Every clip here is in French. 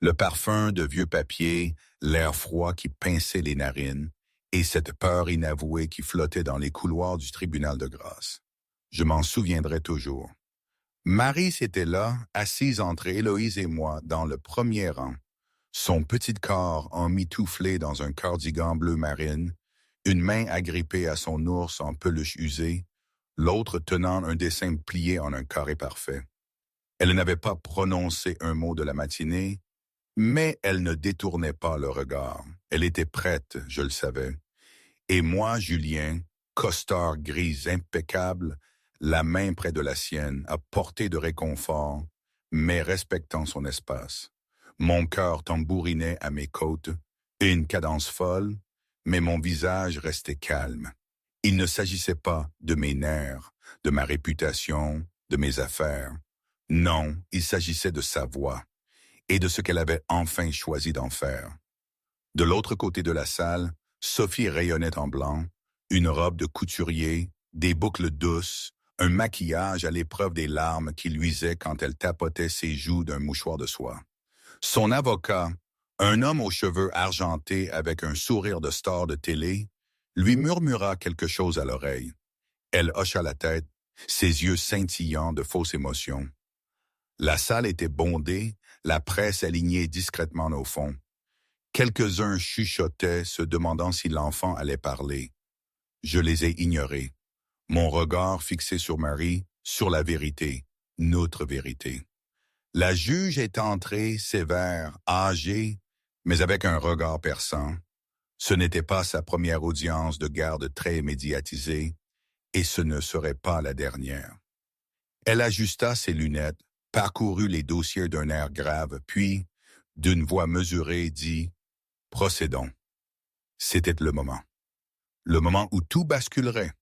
Le parfum de vieux papier, l'air froid qui pinçait les narines, et cette peur inavouée qui flottait dans les couloirs du tribunal de grâce. Je m'en souviendrai toujours. Marie était là, assise entre Héloïse et moi, dans le premier rang, son petit corps emmitouflé dans un cardigan bleu marine, une main agrippée à son ours en peluche usée, l'autre tenant un dessin plié en un carré parfait. Elle n'avait pas prononcé un mot de la matinée, mais elle ne détournait pas le regard. Elle était prête, je le savais. Et moi, Julien, costard gris impeccable, la main près de la sienne, à portée de réconfort, mais respectant son espace. Mon cœur tambourinait à mes côtes, une cadence folle, mais mon visage restait calme. Il ne s'agissait pas de mes nerfs, de ma réputation, de mes affaires. Non, il s'agissait de sa voix et de ce qu'elle avait enfin choisi d'en faire. De l'autre côté de la salle, Sophie rayonnait en blanc, une robe de couturier, des boucles douces, un maquillage à l'épreuve des larmes qui luisaient quand elle tapotait ses joues d'un mouchoir de soie. Son avocat, un homme aux cheveux argentés avec un sourire de star de télé, lui murmura quelque chose à l'oreille. Elle hocha la tête, ses yeux scintillants de fausse émotion. La salle était bondée, la presse alignée discrètement au fond. Quelques-uns chuchotaient, se demandant si l'enfant allait parler. Je les ai ignorés. Mon regard fixé sur Marie, sur la vérité, notre vérité. La juge est entrée, sévère, âgée, mais avec un regard perçant. Ce n'était pas sa première audience de garde très médiatisée, et ce ne serait pas la dernière. Elle ajusta ses lunettes, parcourut les dossiers d'un air grave, puis, d'une voix mesurée, dit « Procédons ». C'était le moment. Le moment où tout basculerait.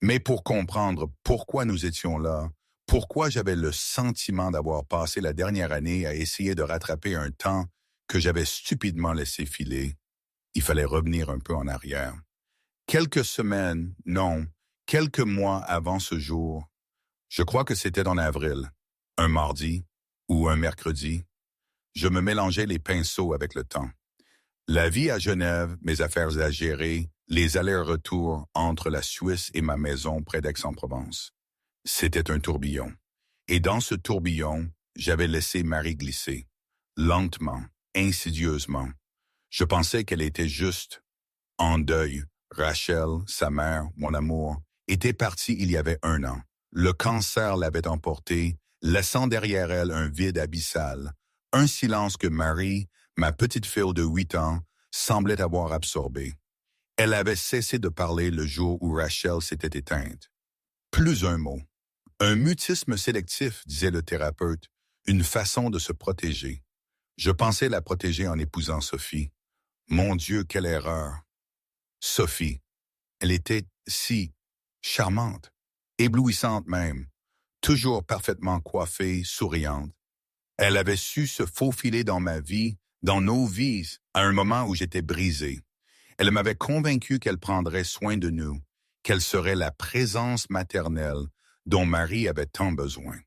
Mais pour comprendre pourquoi nous étions là, pourquoi j'avais le sentiment d'avoir passé la dernière année à essayer de rattraper un temps que j'avais stupidement laissé filer, il fallait revenir un peu en arrière. Quelques semaines, non, quelques mois avant ce jour, je crois que c'était en avril, un mardi ou un mercredi, je me mélangeais les pinceaux avec le temps. La vie à Genève, mes affaires à gérer, les allers-retours entre la Suisse et ma maison près d'Aix-en-Provence. C'était un tourbillon. Et dans ce tourbillon, j'avais laissé Marie glisser, lentement, insidieusement. Je pensais qu'elle était juste en deuil. Rachel, sa mère, mon amour, était partie il y avait 1 an. Le cancer l'avait emportée, laissant derrière elle un vide abyssal, un silence que Marie, ma petite fille de 8 ans, semblait avoir absorbé. Elle avait cessé de parler le jour où Rachel s'était éteinte. Plus un mot. Un mutisme sélectif, disait le thérapeute, une façon de se protéger. Je pensais la protéger en épousant Sophie. Mon Dieu, quelle erreur! Sophie, elle était si charmante, éblouissante même, toujours parfaitement coiffée, souriante. Elle avait su se faufiler dans ma vie, dans nos vies, à un moment où j'étais brisé. Elle m'avait convaincu qu'elle prendrait soin de nous, qu'elle serait la présence maternelle dont Marie avait tant besoin.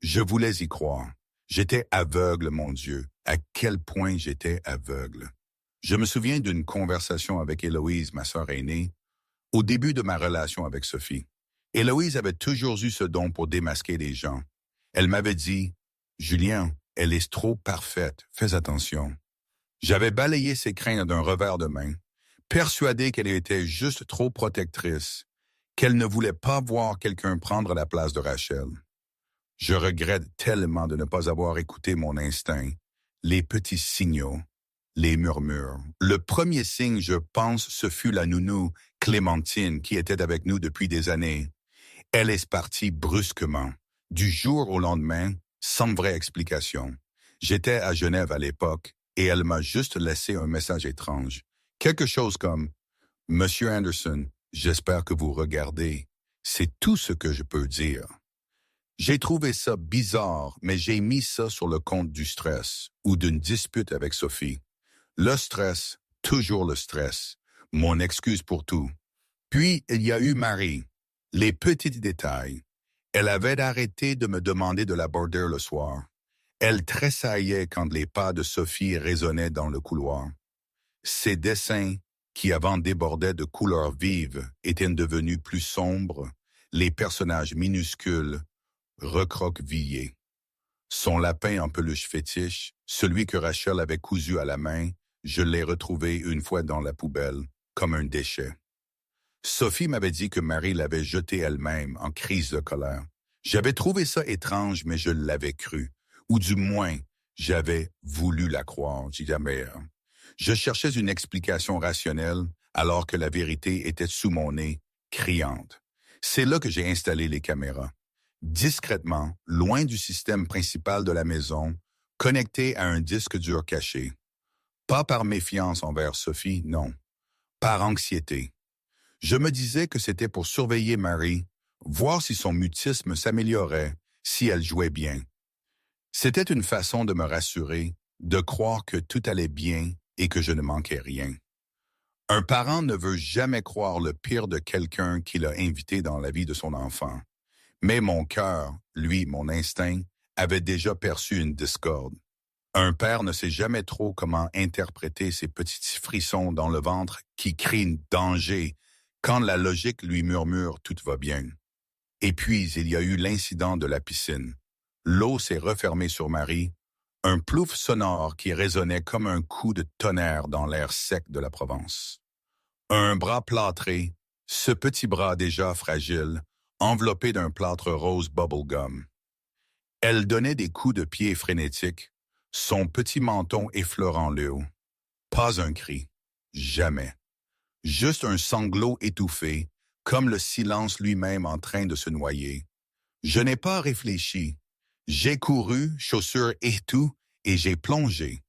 Je voulais y croire. J'étais aveugle, mon Dieu, à quel point j'étais aveugle. Je me souviens d'une conversation avec Héloïse, ma sœur aînée, au début de ma relation avec Sophie. Héloïse avait toujours eu ce don pour démasquer les gens. Elle m'avait dit « Julien, elle est trop parfaite, fais attention ». J'avais balayé ses craintes d'un revers de main, persuadé qu'elle était juste trop protectrice, qu'elle ne voulait pas voir quelqu'un prendre la place de Rachel. Je regrette tellement de ne pas avoir écouté mon instinct, les petits signaux, les murmures. Le premier signe, je pense, ce fut la nounou, Clémentine, qui était avec nous depuis des années. Elle est partie brusquement, du jour au lendemain, sans vraie explication. J'étais à Genève à l'époque, et elle m'a juste laissé un message étrange. Quelque chose comme « Monsieur Anderson, j'espère que vous regardez. C'est tout ce que je peux dire. » J'ai trouvé ça bizarre, mais j'ai mis ça sur le compte du stress ou d'une dispute avec Sophie. Le stress, toujours le stress. Mon excuse pour tout. Puis, il y a eu Marie. Les petits détails. Elle avait arrêté de me demander de l'aborder le soir. Elle tressaillait quand les pas de Sophie résonnaient dans le couloir. Ses dessins, qui avant débordaient de couleurs vives, étaient devenus plus sombres, les personnages minuscules, recroquevillés. Son lapin en peluche fétiche, celui que Rachel avait cousu à la main, je l'ai retrouvé une fois dans la poubelle, comme un déchet. Sophie m'avait dit que Marie l'avait jeté elle-même en crise de colère. J'avais trouvé ça étrange, mais je l'avais cru. Ou du moins, j'avais voulu la croire, dit la mère. Je cherchais une explication rationnelle, alors que la vérité était sous mon nez, criante. C'est là que j'ai installé les caméras. Discrètement, loin du système principal de la maison, connecté à un disque dur caché. Pas par méfiance envers Sophie, non. Par anxiété. Je me disais que c'était pour surveiller Marie, voir si son mutisme s'améliorait, si elle jouait bien. C'était une façon de me rassurer, de croire que tout allait bien et que je ne manquais rien. Un parent ne veut jamais croire le pire de quelqu'un qu'il a invité dans la vie de son enfant. Mais mon cœur, lui, mon instinct, avait déjà perçu une discorde. Un père ne sait jamais trop comment interpréter ces petits frissons dans le ventre qui crient danger quand la logique lui murmure « tout va bien ». Et puis, il y a eu l'incident de la piscine. L'eau s'est refermée sur Marie, un plouf sonore qui résonnait comme un coup de tonnerre dans l'air sec de la Provence. Un bras plâtré, ce petit bras déjà fragile, enveloppé d'un plâtre rose bubblegum. Elle donnait des coups de pied frénétiques, son petit menton effleurant l'eau. Pas un cri, jamais. Juste un sanglot étouffé, comme le silence lui-même en train de se noyer. Je n'ai pas réfléchi. J'ai couru, chaussures et tout, et j'ai plongé.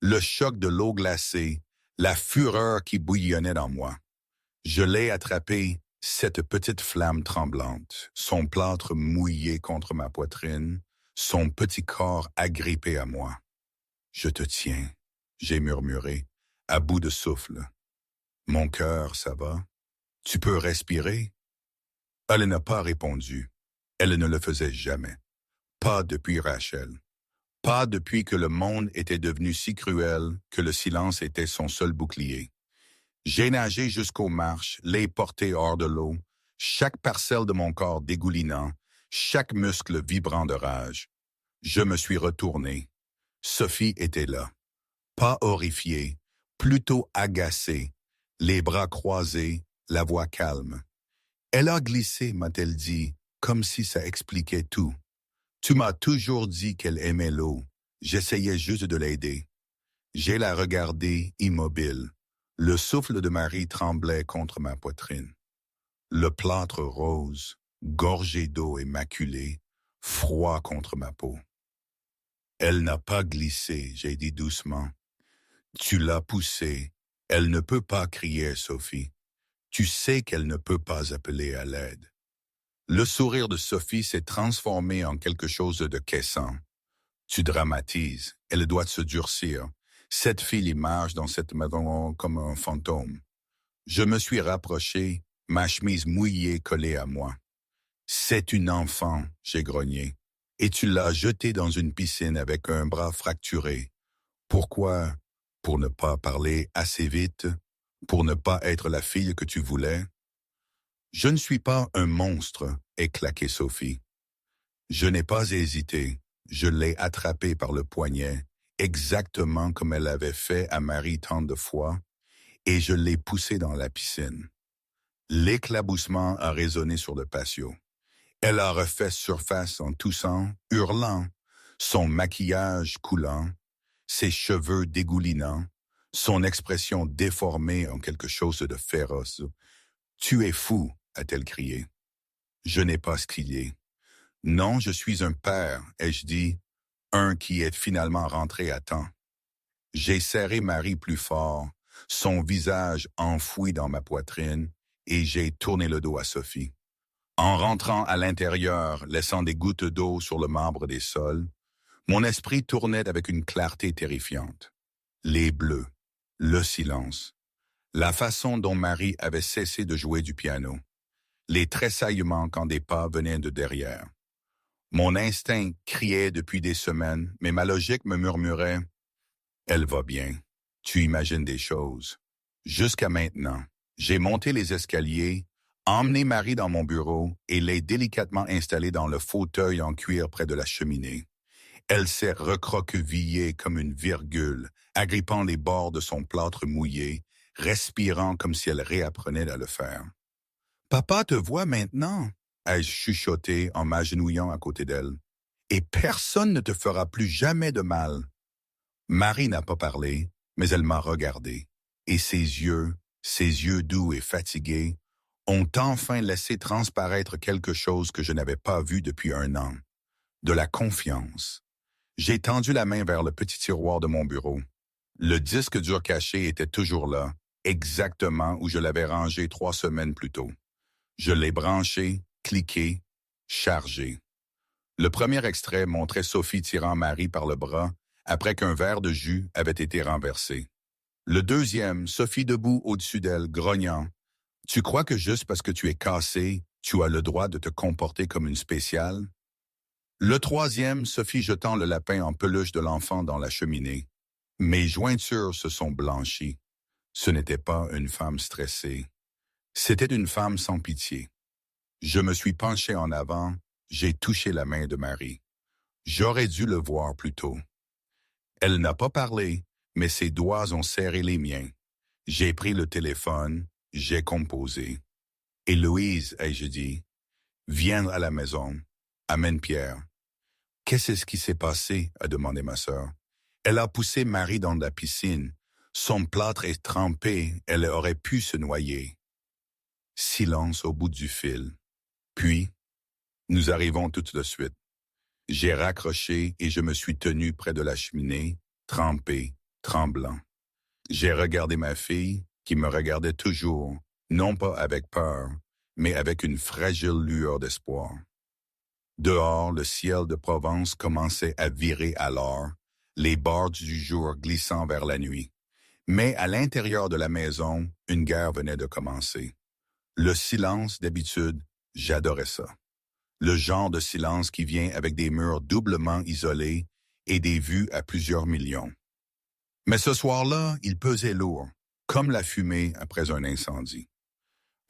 Le choc de l'eau glacée, la fureur qui bouillonnait dans moi. Je l'ai attrapé, cette petite flamme tremblante, son plâtre mouillé contre ma poitrine, son petit corps agrippé à moi. « Je te tiens », j'ai murmuré, à bout de souffle. « Mon cœur, ça va? Tu peux respirer? » Elle n'a pas répondu. Elle ne le faisait jamais. Pas depuis Rachel. Pas depuis que le monde était devenu si cruel que le silence était son seul bouclier. J'ai nagé jusqu'aux marches, les porté hors de l'eau, chaque parcelle de mon corps dégoulinant, chaque muscle vibrant de rage. Je me suis retourné. Sophie était là. Pas horrifiée, plutôt agacée, les bras croisés, la voix calme. Elle a glissé, m'a-t-elle dit, comme si ça expliquait tout. Tu m'as toujours dit qu'elle aimait l'eau. J'essayais juste de l'aider. J'ai la regardée immobile. Le souffle de Marie tremblait contre ma poitrine. Le plâtre rose, gorgé d'eau et maculé, froid contre ma peau. Elle n'a pas glissé, j'ai dit doucement. Tu l'as poussée. Elle ne peut pas crier, Sophie. Tu sais qu'elle ne peut pas appeler à l'aide. Le sourire de Sophie s'est transformé en quelque chose de caissant. Tu dramatises. Elle doit se durcir. Cette fille marche dans cette maison comme un fantôme. Je me suis rapproché, ma chemise mouillée collée à moi. C'est une enfant, j'ai grogné. Et tu l'as jetée dans une piscine avec un bras fracturé. Pourquoi? Pour ne pas parler assez vite? Pour ne pas être la fille que tu voulais? Je ne suis pas un monstre, est claqué Sophie. Je n'ai pas hésité. Je l'ai attrapée par le poignet, exactement comme elle avait fait à Marie tant de fois, et je l'ai poussée dans la piscine. L'éclaboussement a résonné sur le patio. Elle a refait surface en toussant, hurlant, son maquillage coulant, ses cheveux dégoulinants, son expression déformée en quelque chose de féroce. « Tu es fou », a-t-elle crié. Je n'ai pas crié. Non, je suis un père, ai-je dit, un qui est finalement rentré à temps. J'ai serré Marie plus fort, son visage enfoui dans ma poitrine, et j'ai tourné le dos à Sophie. En rentrant à l'intérieur, laissant des gouttes d'eau sur le marbre des sols, mon esprit tournait avec une clarté terrifiante. Les bleus, le silence, la façon dont Marie avait cessé de jouer du piano, les tressaillements quand des pas venaient de derrière. Mon instinct criait depuis des semaines, mais ma logique me murmurait « Elle va bien. Tu imagines des choses. » Jusqu'à maintenant, j'ai monté les escaliers, emmené Marie dans mon bureau et l'ai délicatement installée dans le fauteuil en cuir près de la cheminée. Elle s'est recroquevillée comme une virgule, agrippant les bords de son plâtre mouillé, respirant comme si elle réapprenait à le faire. « Papa te voit maintenant, » ai-je chuchoté en m'agenouillant à côté d'elle. « Et personne ne te fera plus jamais de mal. » Marie n'a pas parlé, mais elle m'a regardé, et ses yeux doux et fatigués, ont enfin laissé transparaître quelque chose que je n'avais pas vu depuis 1 an, de la confiance. J'ai tendu la main vers le petit tiroir de mon bureau. Le disque dur caché était toujours là, exactement où je l'avais rangé 3 semaines plus tôt. Je l'ai branché, cliqué, chargé. Le premier extrait montrait Sophie tirant Marie par le bras après qu'un verre de jus avait été renversé. Le deuxième, Sophie debout au-dessus d'elle, grognant. « Tu crois que juste parce que tu es cassé, tu as le droit de te comporter comme une spéciale? » Le troisième, Sophie jetant le lapin en peluche de l'enfant dans la cheminée. Mes jointures se sont blanchies. Ce n'était pas une femme stressée. C'était une femme sans pitié. Je me suis penché en avant, j'ai touché la main de Marie. J'aurais dû le voir plus tôt. Elle n'a pas parlé, mais ses doigts ont serré les miens. J'ai pris le téléphone, j'ai composé. « Héloïse, ai-je dit, viens à la maison, amène Pierre. » « Qu'est-ce qui s'est passé? » a demandé ma sœur. Elle a poussé Marie dans la piscine. Son plâtre est trempé, elle aurait pu se noyer. Silence au bout du fil. Puis, nous arrivons tout de suite. J'ai raccroché et je me suis tenu près de la cheminée, trempé, tremblant. J'ai regardé ma fille, qui me regardait toujours, non pas avec peur, mais avec une fragile lueur d'espoir. Dehors, le ciel de Provence commençait à virer alors, les bords du jour glissant vers la nuit. Mais à l'intérieur de la maison, une guerre venait de commencer. Le silence, d'habitude, j'adorais ça. Le genre de silence qui vient avec des murs doublement isolés et des vues à plusieurs millions. Mais ce soir-là, il pesait lourd, comme la fumée après un incendie.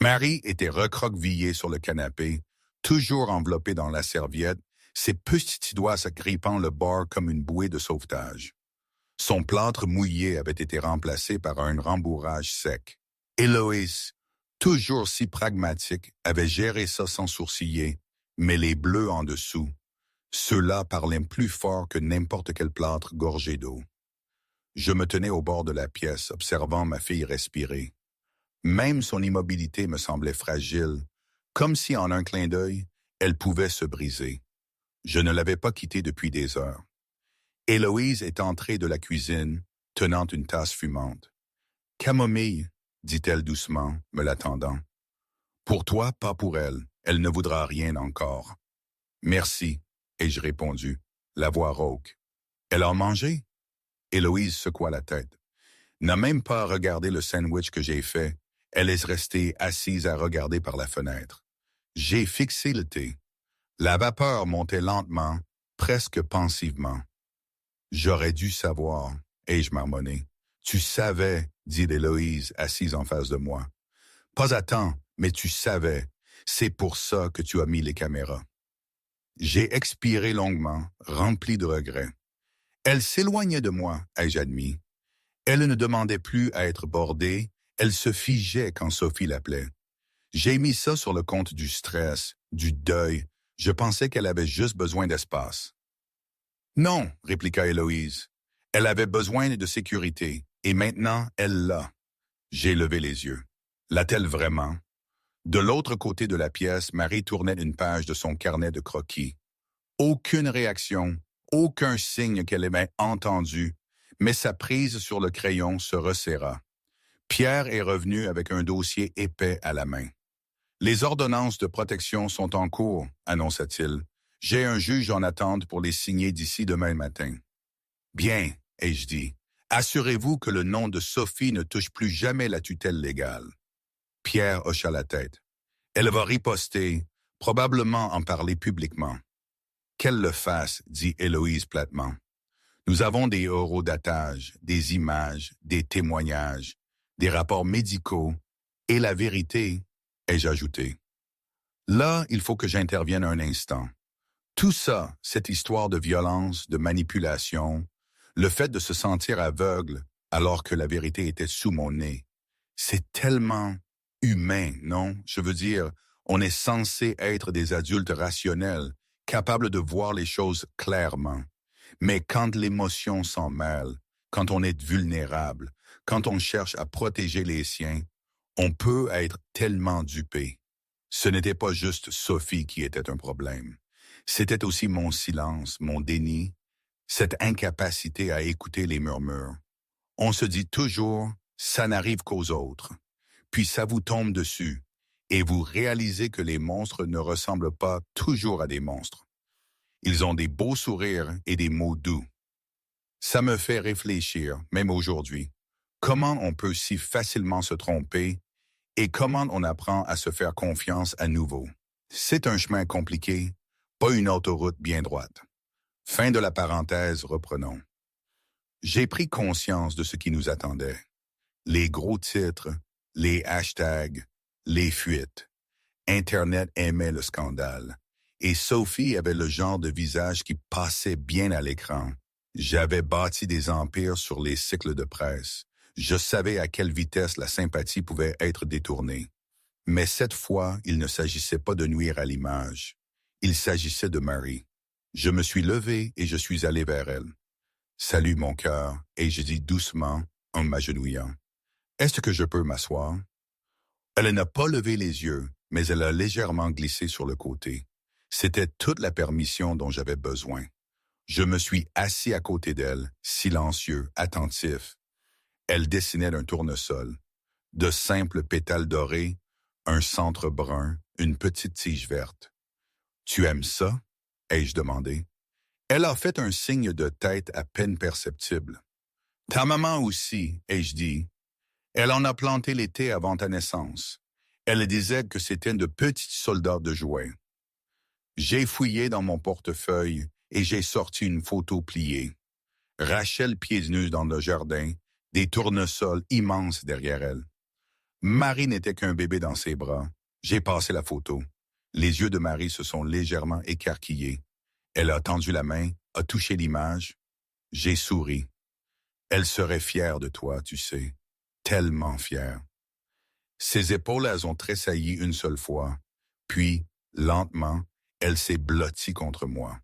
Marie était recroquevillée sur le canapé, toujours enveloppée dans la serviette, ses petits doigts s'agrippant le bord comme une bouée de sauvetage. Son plâtre mouillé avait été remplacé par un rembourrage sec. Héloïse, toujours si pragmatique, avait géré ça sans sourciller, mais les bleus en dessous, ceux-là parlaient plus fort que n'importe quel plâtre gorgé d'eau. Je me tenais au bord de la pièce, observant ma fille respirer. Même son immobilité me semblait fragile, comme si en un clin d'œil, elle pouvait se briser. Je ne l'avais pas quittée depuis des heures. Héloïse est entrée de la cuisine, tenant une tasse fumante. « Camomille, » dit-elle doucement, me l'attendant. « Pour toi, pas pour elle. Elle ne voudra rien encore. »« Merci, » ai-je répondu, la voix rauque. « Elle a mangé ?» Héloïse secoua la tête. N'a même pas regardé le sandwich que j'ai fait. Elle est restée assise à regarder par la fenêtre. J'ai fixé le thé. La vapeur montait lentement, presque pensivement. J'aurais dû savoir, ai-je marmonné. Tu savais, dit Héloïse, assise en face de moi. Pas à temps, mais tu savais. C'est pour ça que tu as mis les caméras. J'ai expiré longuement, rempli de regrets. Elle s'éloignait de moi, ai-je admis. Elle ne demandait plus à être bordée, elle se figeait quand Sophie l'appelait. J'ai mis ça sur le compte du stress, du deuil. Je pensais qu'elle avait juste besoin d'espace. Non, répliqua Héloïse. Elle avait besoin de sécurité, et maintenant, elle l'a. J'ai levé les yeux. L'a-t-elle vraiment? De l'autre côté de la pièce, Marie tournait une page de son carnet de croquis. Aucune réaction, aucun signe qu'elle avait entendu, mais sa prise sur le crayon se resserra. Pierre est revenu avec un dossier épais à la main. « Les ordonnances de protection sont en cours, » annonça-t-il. « J'ai un juge en attente pour les signer d'ici demain matin. »« Bien, » ai-je dit. « Assurez-vous que le nom de Sophie ne touche plus jamais la tutelle légale. » Pierre hocha la tête. « Elle va riposter, probablement en parler publiquement. » Qu'elle le fasse, dit Héloïse platement. Nous avons des horodatage, des images, des témoignages, des rapports médicaux, et la vérité, ai-je ajouté. Là, il faut que j'intervienne un instant. Tout ça, cette histoire de violence, de manipulation, le fait de se sentir aveugle alors que la vérité était sous mon nez, c'est tellement humain, non? Je veux dire, on est censé être des adultes rationnels, capables de voir les choses clairement. Mais quand l'émotion s'en mêle, quand on est vulnérable, quand on cherche à protéger les siens, on peut être tellement dupé. Ce n'était pas juste Sophie qui était un problème. C'était aussi mon silence, mon déni, cette incapacité à écouter les murmures. On se dit toujours, ça n'arrive qu'aux autres. Puis ça vous tombe dessus, et vous réalisez que les monstres ne ressemblent pas toujours à des monstres. Ils ont des beaux sourires et des mots doux. Ça me fait réfléchir, même aujourd'hui. Comment on peut si facilement se tromper et comment on apprend à se faire confiance à nouveau. C'est un chemin compliqué, pas une autoroute bien droite. Fin de la parenthèse, reprenons. J'ai pris conscience de ce qui nous attendait. Les gros titres, les hashtags, les fuites. Internet aimait le scandale. Et Sophie avait le genre de visage qui passait bien à l'écran. J'avais bâti des empires sur les cycles de presse. Je savais à quelle vitesse la sympathie pouvait être détournée. Mais cette fois, il ne s'agissait pas de nuire à l'image. Il s'agissait de Marie. Je me suis levé et je suis allé vers elle. Salut mon cœur, et je dis doucement, en m'agenouillant. Est-ce que je peux m'asseoir? Elle n'a pas levé les yeux, mais elle a légèrement glissé sur le côté. C'était toute la permission dont j'avais besoin. Je me suis assis à côté d'elle, silencieux, attentif. Elle dessinait d'un tournesol. De simples pétales dorés, un centre brun, une petite tige verte. « Tu aimes ça? » ai-je demandé. Elle a fait un signe de tête à peine perceptible. « Ta maman aussi, » ai-je dit. Elle en a planté l'été avant ta naissance. Elle disait que c'était de petits soldats de jouets. J'ai fouillé dans mon portefeuille et j'ai sorti une photo pliée. Rachel pieds nus dans le jardin, des tournesols immenses derrière elle. Marie n'était qu'un bébé dans ses bras. J'ai passé la photo. Les yeux de Marie se sont légèrement écarquillés. Elle a tendu la main, a touché l'image. J'ai souri. Elle serait fière de toi, tu sais. Tellement fière. Ses épaules, elles ont tressailli une seule fois. Puis, lentement, elle s'est blottie contre moi.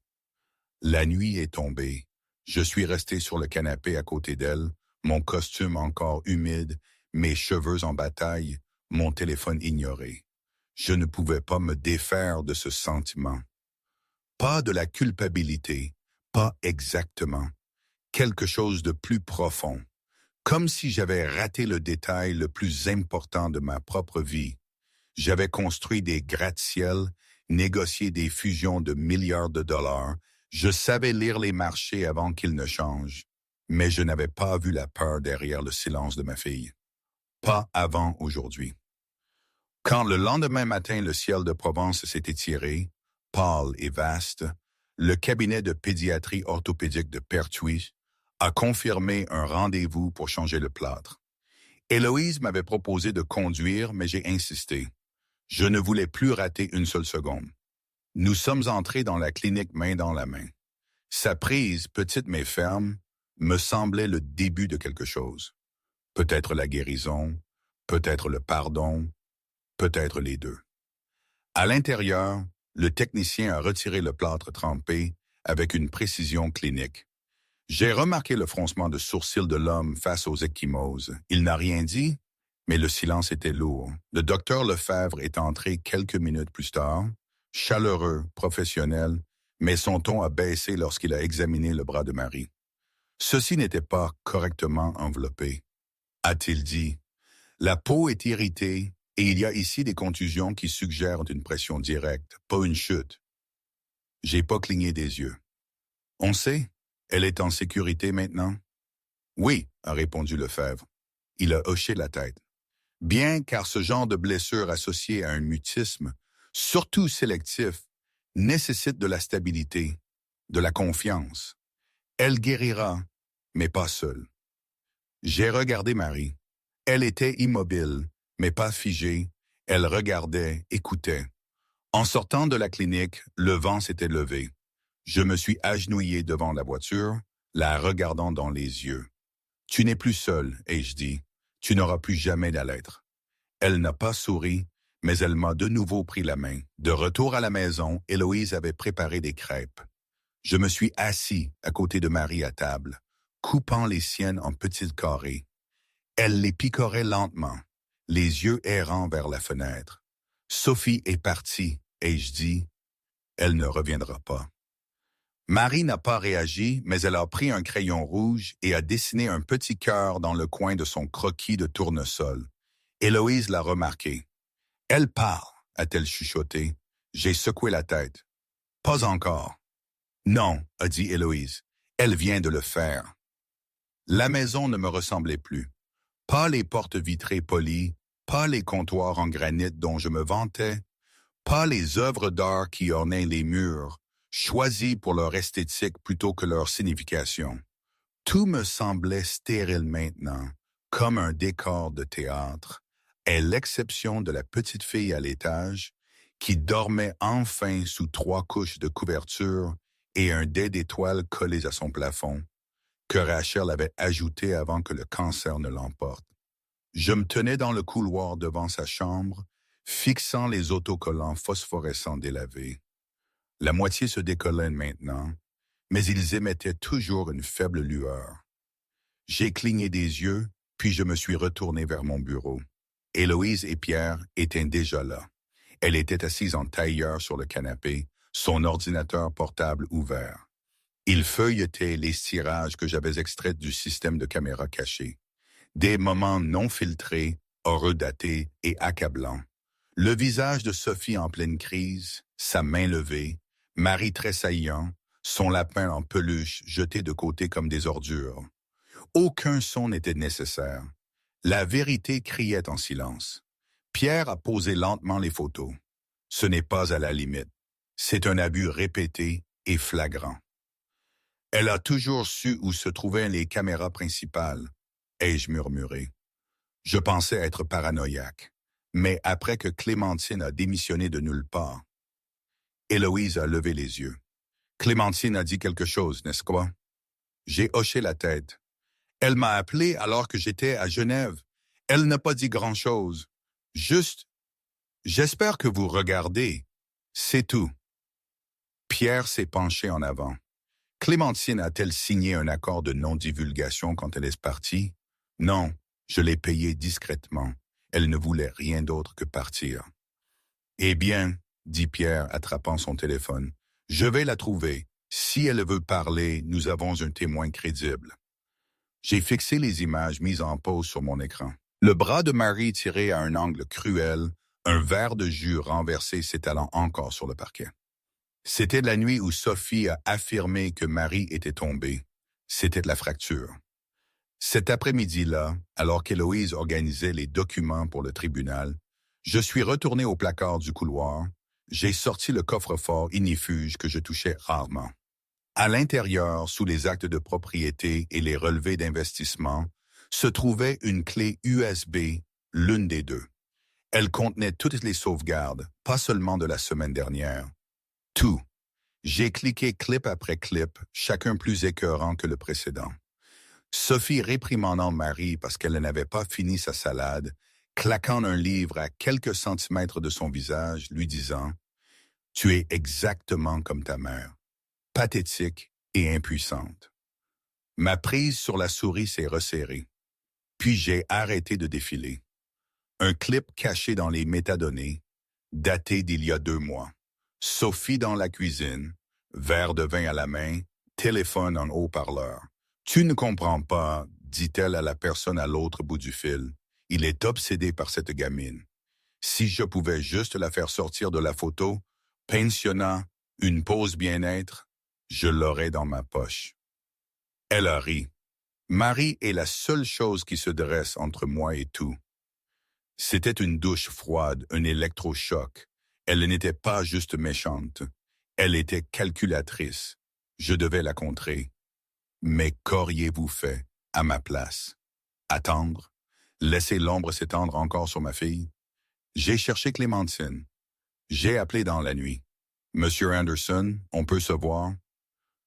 La nuit est tombée. Je suis resté sur le canapé à côté d'elle, mon costume encore humide, mes cheveux en bataille, mon téléphone ignoré. Je ne pouvais pas me défaire de ce sentiment. Pas de la culpabilité, pas exactement. Quelque chose de plus profond. Comme si j'avais raté le détail le plus important de ma propre vie. J'avais construit des gratte-ciels, négocié des fusions de milliards de dollars. Je savais lire les marchés avant qu'ils ne changent. Mais je n'avais pas vu la peur derrière le silence de ma fille. Pas avant aujourd'hui. Quand le lendemain matin le ciel de Provence s'est étiré, pâle et vaste, le cabinet de pédiatrie orthopédique de Pertuis a confirmé un rendez-vous pour changer le plâtre. Héloïse m'avait proposé de conduire, mais j'ai insisté. Je ne voulais plus rater une seule seconde. Nous sommes entrés dans la clinique main dans la main. Sa prise, petite mais ferme, me semblait le début de quelque chose. Peut-être la guérison, peut-être le pardon, peut-être les deux. À l'intérieur, le technicien a retiré le plâtre trempé avec une précision clinique. J'ai remarqué le froncement de sourcils de l'homme face aux ecchymoses. Il n'a rien dit, mais le silence était lourd. Le docteur Lefebvre est entré quelques minutes plus tard, chaleureux, professionnel, mais son ton a baissé lorsqu'il a examiné le bras de Marie. Ceci n'était pas correctement enveloppé, a-t-il dit. La peau est irritée et il y a ici des contusions qui suggèrent une pression directe, pas une chute. J'ai pas cligné des yeux. On sait, elle est en sécurité maintenant? Oui, a répondu Lefebvre. Il a hoché la tête. Bien car ce genre de blessure associée à un mutisme, surtout sélectif, nécessite de la stabilité, de la confiance. Elle guérira, mais pas seule. J'ai regardé Marie. Elle était immobile, mais pas figée. Elle regardait, écoutait. En sortant de la clinique, le vent s'était levé. Je me suis agenouillé devant la voiture, la regardant dans les yeux. « Tu n'es plus seule, » ai-je dit. « Tu n'auras plus jamais la lettre. » Elle n'a pas souri, mais elle m'a de nouveau pris la main. De retour à la maison, Héloïse avait préparé des crêpes. Je me suis assis à côté de Marie à table, coupant les siennes en petites carrés. Elle les picorait lentement, les yeux errants vers la fenêtre. Sophie est partie, ai-je dit. Elle ne reviendra pas. Marie n'a pas réagi, mais elle a pris un crayon rouge et a dessiné un petit cœur dans le coin de son croquis de tournesol. Héloïse l'a remarqué. « Elle parle », a-t-elle chuchoté. J'ai secoué la tête. « Pas encore. »« Non », a dit Héloïse. « Elle vient de le faire. » La maison ne me ressemblait plus. Pas les portes vitrées polies, pas les comptoirs en granit dont je me vantais, pas les œuvres d'art qui ornaient les murs, choisies pour leur esthétique plutôt que leur signification. Tout me semblait stérile maintenant, comme un décor de théâtre, à l'exception de la petite fille à l'étage, qui dormait enfin sous 3 couches de couverture et un dais d'étoiles collés à son plafond, que Rachel avait ajouté avant que le cancer ne l'emporte. Je me tenais dans le couloir devant sa chambre, fixant les autocollants phosphorescents délavés. La moitié se décollait maintenant, mais ils émettaient toujours une faible lueur. J'ai cligné des yeux, puis je me suis retourné vers mon bureau. Héloïse et Pierre étaient déjà là. Elle était assise en tailleur sur le canapé, son ordinateur portable ouvert. Il feuilletait les tirages que j'avais extraits du système de caméra cachée. Des moments non filtrés, heureux datés et accablants. Le visage de Sophie en pleine crise, sa main levée, Marie tressaillant, son lapin en peluche jeté de côté comme des ordures. Aucun son n'était nécessaire. La vérité criait en silence. Pierre a posé lentement les photos. Ce n'est pas à la limite. C'est un abus répété et flagrant. Elle a toujours su où se trouvaient les caméras principales, ai-je murmuré. Je pensais être paranoïaque, mais après que Clémentine a démissionné de nulle part. Héloïse a levé les yeux. Clémentine a dit quelque chose, n'est-ce pas? J'ai hoché la tête. Elle m'a appelé alors que j'étais à Genève. Elle n'a pas dit grand-chose. Juste, j'espère que vous regardez. C'est tout. Pierre s'est penché en avant. Clémentine a-t-elle signé un accord de non-divulgation quand elle est partie? Non, je l'ai payée discrètement. Elle ne voulait rien d'autre que partir. Eh bien, dit Pierre, attrapant son téléphone, je vais la trouver. Si elle veut parler, nous avons un témoin crédible. J'ai fixé les images mises en pause sur mon écran. Le bras de Marie tiré à un angle cruel, un verre de jus renversé s'étalant encore sur le parquet. C'était la nuit où Sophie a affirmé que Marie était tombée. C'était la fracture. Cet après-midi-là, alors qu'Héloïse organisait les documents pour le tribunal, je suis retourné au placard du couloir. J'ai sorti le coffre-fort ignifuge que je touchais rarement. À l'intérieur, sous les actes de propriété et les relevés d'investissement, se trouvait une clé USB, l'une des deux. Elle contenait toutes les sauvegardes, pas seulement de la semaine dernière. Tout. J'ai cliqué clip après clip, chacun plus écœurant que le précédent. Sophie réprimandant Marie parce qu'elle n'avait pas fini sa salade, claquant un livre à quelques centimètres de son visage, lui disant « Tu es exactement comme ta mère, pathétique et impuissante. » Ma prise sur la souris s'est resserrée. Puis j'ai arrêté de défiler. Un clip caché dans les métadonnées, daté d'il y a 2 mois. Sophie dans la cuisine, verre de vin à la main, téléphone en haut-parleur. « Tu ne comprends pas, » dit-elle à la personne à l'autre bout du fil. « Il est obsédé par cette gamine. Si je pouvais juste la faire sortir de la photo, pensionnat, une pause bien-être, je l'aurais dans ma poche. » Elle a ri. Marie est la seule chose qui se dresse entre moi et tout. C'était une douche froide, un électrochoc. Elle n'était pas juste méchante. Elle était calculatrice. Je devais la contrer. Mais qu'auriez-vous fait à ma place? Attendre? Laisser l'ombre s'étendre encore sur ma fille? J'ai cherché Clémentine. J'ai appelé dans la nuit. Monsieur Anderson, on peut se voir?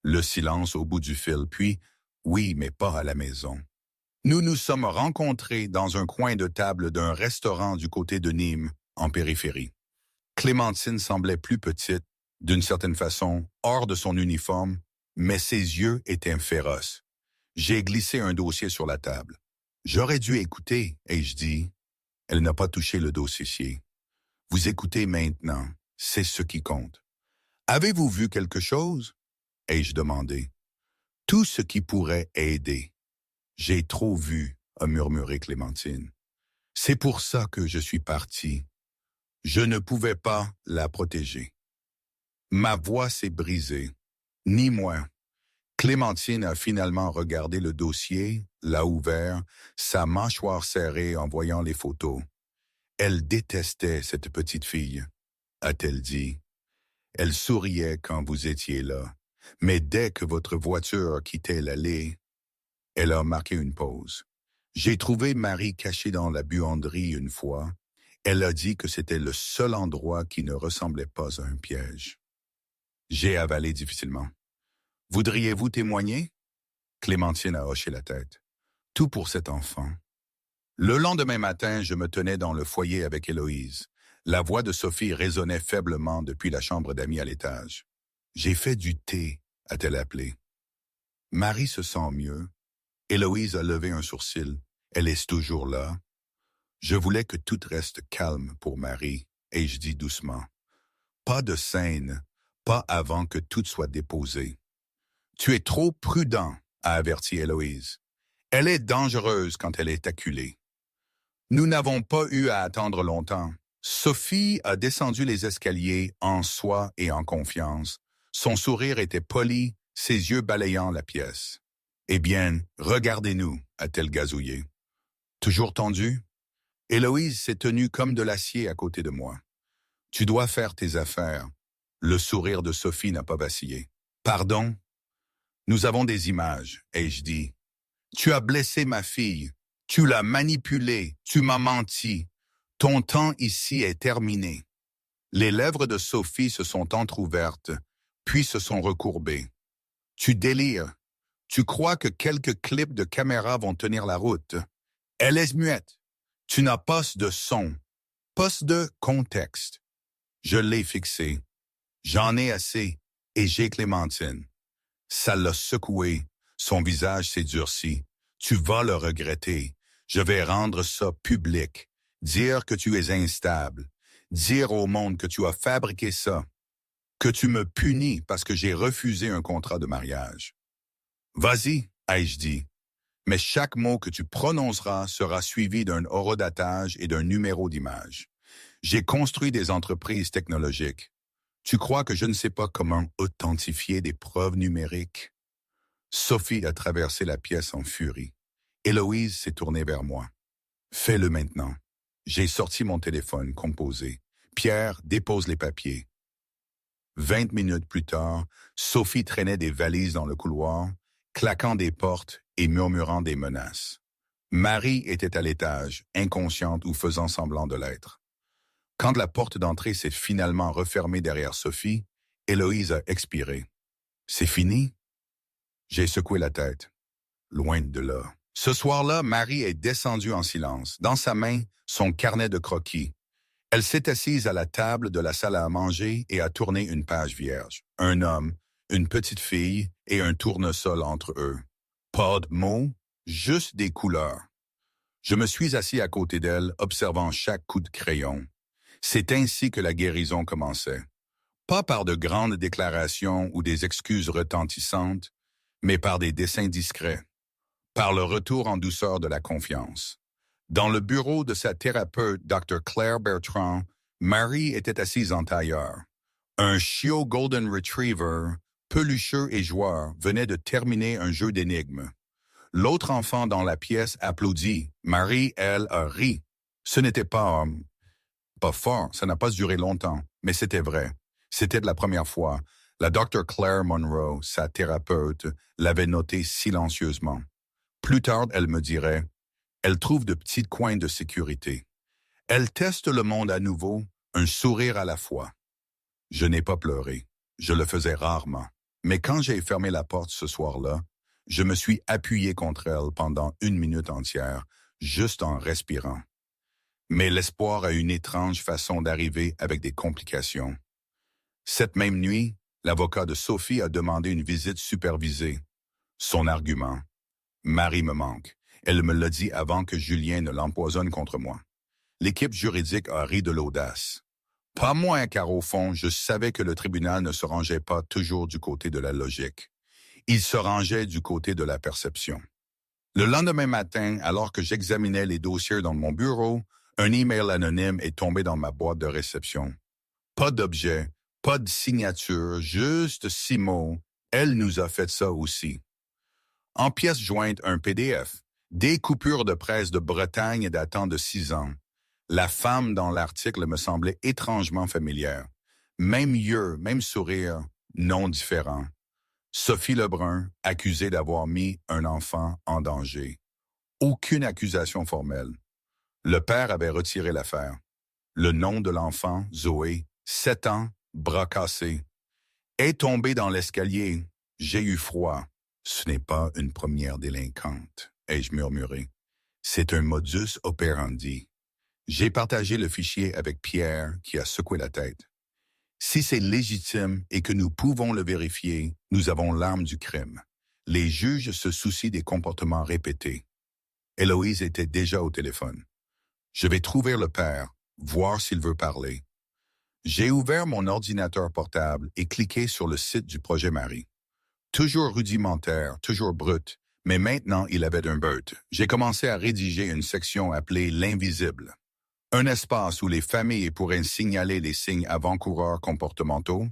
Le silence au bout du fil, puis oui, mais pas à la maison. Nous nous sommes rencontrés dans un coin de table d'un restaurant du côté de Nîmes, en périphérie. Clémentine semblait plus petite, d'une certaine façon, hors de son uniforme, mais ses yeux étaient féroces. J'ai glissé un dossier sur la table. J'aurais dû écouter, ai-je dit. Elle n'a pas touché le dossier. Vous écoutez maintenant, c'est ce qui compte. Avez-vous vu quelque chose? Ai-je demandé. Tout ce qui pourrait aider. J'ai trop vu, a murmuré Clémentine. C'est pour ça que je suis parti. Je ne pouvais pas la protéger. Ma voix s'est brisée. Ni moi. Clémentine a finalement regardé le dossier, l'a ouvert, sa mâchoire serrée en voyant les photos. Elle détestait cette petite fille, a-t-elle dit. Elle souriait quand vous étiez là, mais dès que votre voiture quittait l'allée, elle a marqué une pause. J'ai trouvé Marie cachée dans la buanderie une fois. Elle a dit que c'était le seul endroit qui ne ressemblait pas à un piège. J'ai avalé difficilement. Voudriez-vous témoigner? Clémentine a hoché la tête. Tout pour cet enfant. Le lendemain matin, je me tenais dans le foyer avec Héloïse. La voix de Sophie résonnait faiblement depuis la chambre d'amis à l'étage. J'ai fait du thé, a-t-elle appelé. Marie se sent mieux. Héloïse a levé un sourcil. Elle est toujours là. Je voulais que tout reste calme pour Marie, et je dis doucement. Pas de scène, pas avant que tout soit déposé. Tu es trop prudent, a averti Héloïse. Elle est dangereuse quand elle est acculée. Nous n'avons pas eu à attendre longtemps. Sophie a descendu les escaliers en soi et en confiance. Son sourire était poli, ses yeux balayant la pièce. « Eh bien, regardez-nous » a-t-elle gazouillé. Toujours tendue? Héloïse s'est tenue comme de l'acier à côté de moi. « Tu dois faire tes affaires. » Le sourire de Sophie n'a pas vacillé. « Pardon? » Nous avons des images, ai-je dit. Tu as blessé ma fille. Tu l'as manipulée. Tu m'as menti. Ton temps ici est terminé. Les lèvres de Sophie se sont entr'ouvertes, puis se sont recourbées. Tu délires. Tu crois que quelques clips de caméra vont tenir la route. Elle est muette. Tu n'as pas de son, pas de contexte. Je l'ai fixé. J'en ai assez, et j'ai Clémentine. Ça l'a secoué. Son visage s'est durci. Tu vas le regretter. Je vais rendre ça public. Dire que tu es instable. Dire au monde que tu as fabriqué ça. Que tu me punis parce que j'ai refusé un contrat de mariage. Vas-y, ai-je dit. Mais chaque mot que tu prononceras sera suivi d'un horodatage et d'un numéro d'image. J'ai construit des entreprises technologiques. Tu crois que je ne sais pas comment authentifier des preuves numériques? Sophie a traversé la pièce en furie. Héloïse s'est tournée vers moi. Fais-le maintenant. J'ai sorti mon téléphone composé. Pierre, dépose les papiers. 20 minutes plus tard, Sophie traînait des valises dans le couloir, claquant des portes et murmurant des menaces. Marie était à l'étage, inconsciente ou faisant semblant de l'être. Quand la porte d'entrée s'est finalement refermée derrière Sophie, Héloïse a expiré. « C'est fini? » J'ai secoué la tête. Loin de là. Ce soir-là, Marie est descendue en silence. Dans sa main, son carnet de croquis. Elle s'est assise à la table de la salle à manger et a tourné une page vierge. Un homme, une petite fille et un tournesol entre eux. Pas de mots, juste des couleurs. Je me suis assis à côté d'elle, observant chaque coup de crayon. C'est ainsi que la guérison commençait. Pas par de grandes déclarations ou des excuses retentissantes, mais par des dessins discrets, par le retour en douceur de la confiance. Dans le bureau de sa thérapeute, Dr. Claire Bertrand, Marie était assise en tailleur. Un chiot Golden Retriever, pelucheux et joueur, venait de terminer un jeu d'énigmes. L'autre enfant dans la pièce applaudit. Marie, elle, a ri. Ce n'était pas fort, ça n'a pas duré longtemps, mais c'était vrai. C'était de la première fois. La Dr. Claire Monroe, sa thérapeute, l'avait noté silencieusement. Plus tard, elle me dirait, elle trouve de petits coins de sécurité. Elle teste le monde à nouveau, un sourire à la fois. Je n'ai pas pleuré. Je le faisais rarement. Mais quand j'ai fermé la porte ce soir-là, je me suis appuyé contre elle pendant 1 minute entière, juste en respirant. Mais l'espoir a une étrange façon d'arriver avec des complications. Cette même nuit, l'avocat de Sophie a demandé une visite supervisée. Son argument: Marie me manque. Elle me l'a dit avant que Julien ne l'empoisonne contre moi. L'équipe juridique a ri de l'audace. Pas moi, car au fond, je savais que le tribunal ne se rangeait pas toujours du côté de la logique. Il se rangeait du côté de la perception. Le lendemain matin, alors que j'examinais les dossiers dans mon bureau, un email anonyme est tombé dans ma boîte de réception. Pas d'objet, pas de signature, juste 6 mots. Elle nous a fait ça aussi. En pièce jointe, un PDF. Des coupures de presse de Bretagne datant de 6 ans. La femme dans l'article me semblait étrangement familière. Même yeux, même sourire, non différent. Sophie Lebrun, accusée d'avoir mis un enfant en danger. Aucune accusation formelle. Le père avait retiré l'affaire. Le nom de l'enfant, Zoé, 7 ans, bras cassés. Est tombée dans l'escalier. J'ai eu froid. Ce n'est pas une première délinquante, ai-je murmuré. C'est un modus operandi. J'ai partagé le fichier avec Pierre, qui a secoué la tête. Si c'est légitime et que nous pouvons le vérifier, nous avons l'arme du crime. Les juges se soucient des comportements répétés. Héloïse était déjà au téléphone. Je vais trouver le père, voir s'il veut parler. J'ai ouvert mon ordinateur portable et cliqué sur le site du projet Marie. Toujours rudimentaire, toujours brut, mais maintenant il avait un but. J'ai commencé à rédiger une section appelée « L'invisible ». Un espace où les familles pourraient signaler les signes avant-coureurs comportementaux,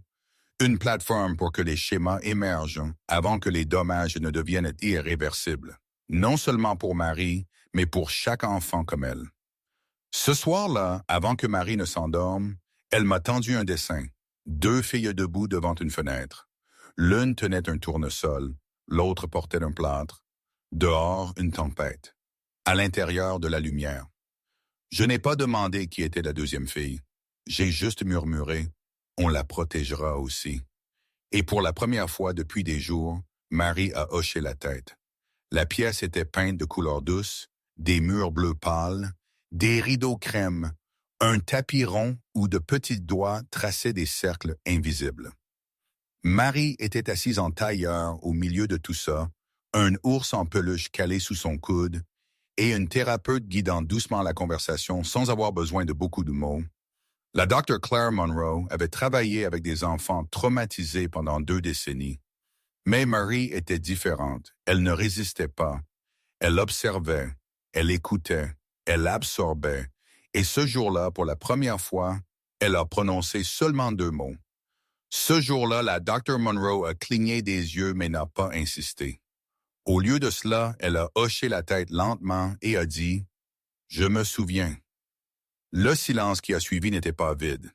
une plateforme pour que les schémas émergent avant que les dommages ne deviennent irréversibles, non seulement pour Marie, mais pour chaque enfant comme elle. Ce soir-là, avant que Marie ne s'endorme, elle m'a tendu un dessin. 2 filles debout devant une fenêtre. L'une tenait un tournesol, l'autre portait un plâtre. Dehors, une tempête. À l'intérieur, de la lumière. Je n'ai pas demandé qui était la deuxième fille. J'ai juste murmuré, on la protégera aussi. Et pour la première fois depuis des jours, Marie a hoché la tête. La pièce était peinte de couleurs douces, des murs bleus pâles, des rideaux crème, un tapis rond où de petits doigts traçaient des cercles invisibles. Marie était assise en tailleur au milieu de tout ça, un ours en peluche calé sous son coude, et une thérapeute guidant doucement la conversation sans avoir besoin de beaucoup de mots. La Dr. Claire Monroe avait travaillé avec des enfants traumatisés pendant 2 décennies. Mais Marie était différente. Elle ne résistait pas. Elle observait, elle écoutait, elle absorbait. Et ce jour-là, pour la première fois, elle a prononcé seulement 2 mots. Ce jour-là, la Dr. Monroe a cligné des yeux mais n'a pas insisté. Au lieu de cela, elle a hoché la tête lentement et a dit « Je me souviens ». Le silence qui a suivi n'était pas vide.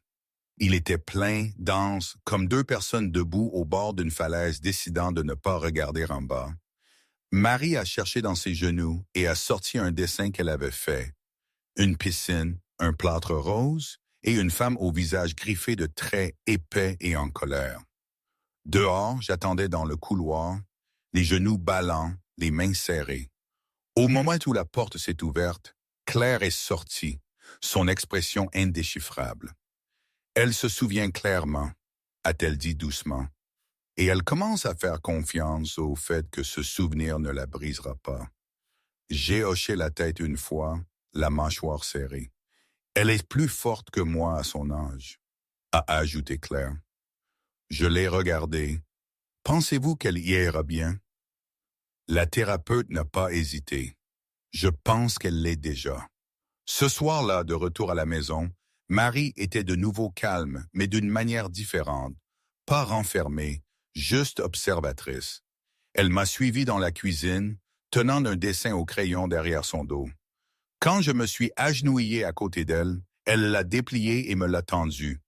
Il était plein, dense, comme 2 personnes debout au bord d'une falaise décidant de ne pas regarder en bas. Marie a cherché dans ses genoux et a sorti un dessin qu'elle avait fait. Une piscine, un plâtre rose et une femme au visage griffé de traits épais et en colère. Dehors, j'attendais dans le couloir, les genoux ballants, les mains serrées. Au moment où la porte s'est ouverte, Claire est sortie, son expression indéchiffrable. Elle se souvient clairement, a-t-elle dit doucement, et elle commence à faire confiance au fait que ce souvenir ne la brisera pas. J'ai hoché la tête une fois, la mâchoire serrée. Elle est plus forte que moi à son âge, a ajouté Claire. Je l'ai regardée. Pensez-vous qu'elle y ira bien? La thérapeute n'a pas hésité. Je pense qu'elle l'est déjà. Ce soir-là, de retour à la maison, Marie était de nouveau calme, mais d'une manière différente, pas renfermée, juste observatrice. Elle m'a suivi dans la cuisine, tenant un dessin au crayon derrière son dos. Quand je me suis agenouillé à côté d'elle, elle l'a déplié et me l'a tendu.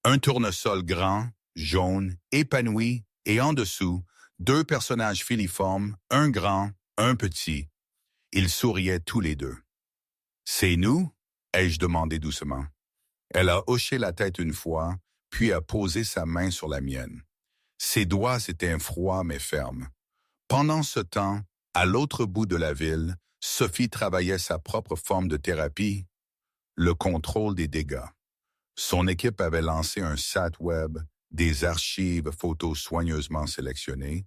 Un tournesol grand, jaune, épanoui, et en dessous, deux personnages filiformes, un grand, un petit. Ils souriaient tous les deux. « C'est nous ?» ai-je demandé doucement. Elle a hoché la tête une fois, puis a posé sa main sur la mienne. Ses doigts étaient froids mais fermes. Pendant ce temps, à l'autre bout de la ville, Sophie travaillait sa propre forme de thérapie, le contrôle des dégâts. Son équipe avait lancé un site web, des archives photos soigneusement sélectionnées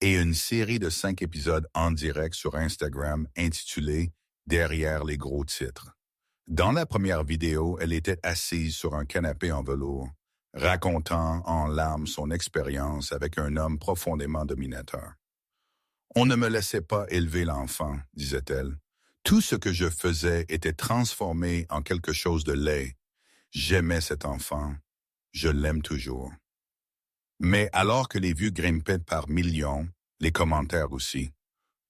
et une série de 5 épisodes en direct sur Instagram intitulée « Derrière les gros titres ». Dans la première vidéo, elle était assise sur un canapé en velours, racontant en larmes son expérience avec un homme profondément dominateur. « On ne me laissait pas élever l'enfant, disait-elle. Tout ce que je faisais était transformé en quelque chose de laid. J'aimais cet enfant. Je l'aime toujours. » Mais alors que les vues grimpaient par millions, les commentaires aussi,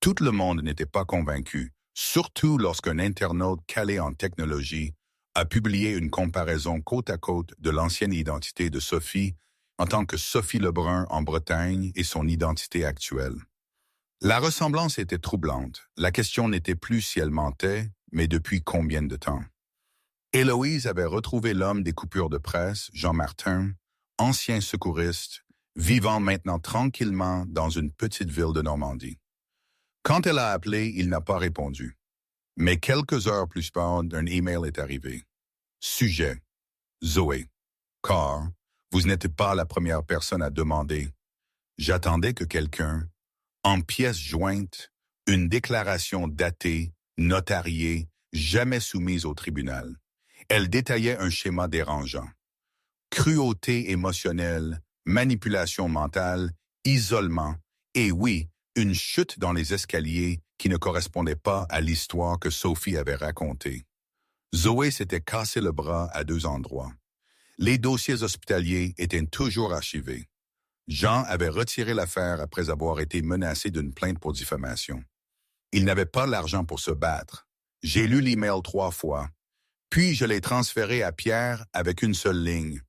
tout le monde n'était pas convaincu, surtout lorsqu'un internaute calé en technologie a publié une comparaison côte à côte de l'ancienne identité de Sophie en tant que Sophie Lebrun en Bretagne et son identité actuelle. La ressemblance était troublante. La question n'était plus si elle mentait, mais depuis combien de temps. Héloïse avait retrouvé l'homme des coupures de presse, Jean Martin, ancien secouriste, vivant maintenant tranquillement dans une petite ville de Normandie. Quand elle a appelé, il n'a pas répondu. Mais quelques heures plus tard, un email est arrivé. Sujet: Zoé. Car, vous n'êtes pas la première personne à demander. J'attendais que quelqu'un, en pièces jointes, une déclaration datée, notariée, jamais soumise au tribunal. Elle détaillait un schéma dérangeant. Cruauté émotionnelle, manipulation mentale, isolement, et oui, une chute dans les escaliers qui ne correspondait pas à l'histoire que Sophie avait racontée. Zoé s'était cassé le bras à 2 endroits. Les dossiers hospitaliers étaient toujours archivés. Jean avait retiré l'affaire après avoir été menacé d'une plainte pour diffamation. Il n'avait pas l'argent pour se battre. J'ai lu l'email 3 fois, puis je l'ai transféré à Pierre avec une seule ligne.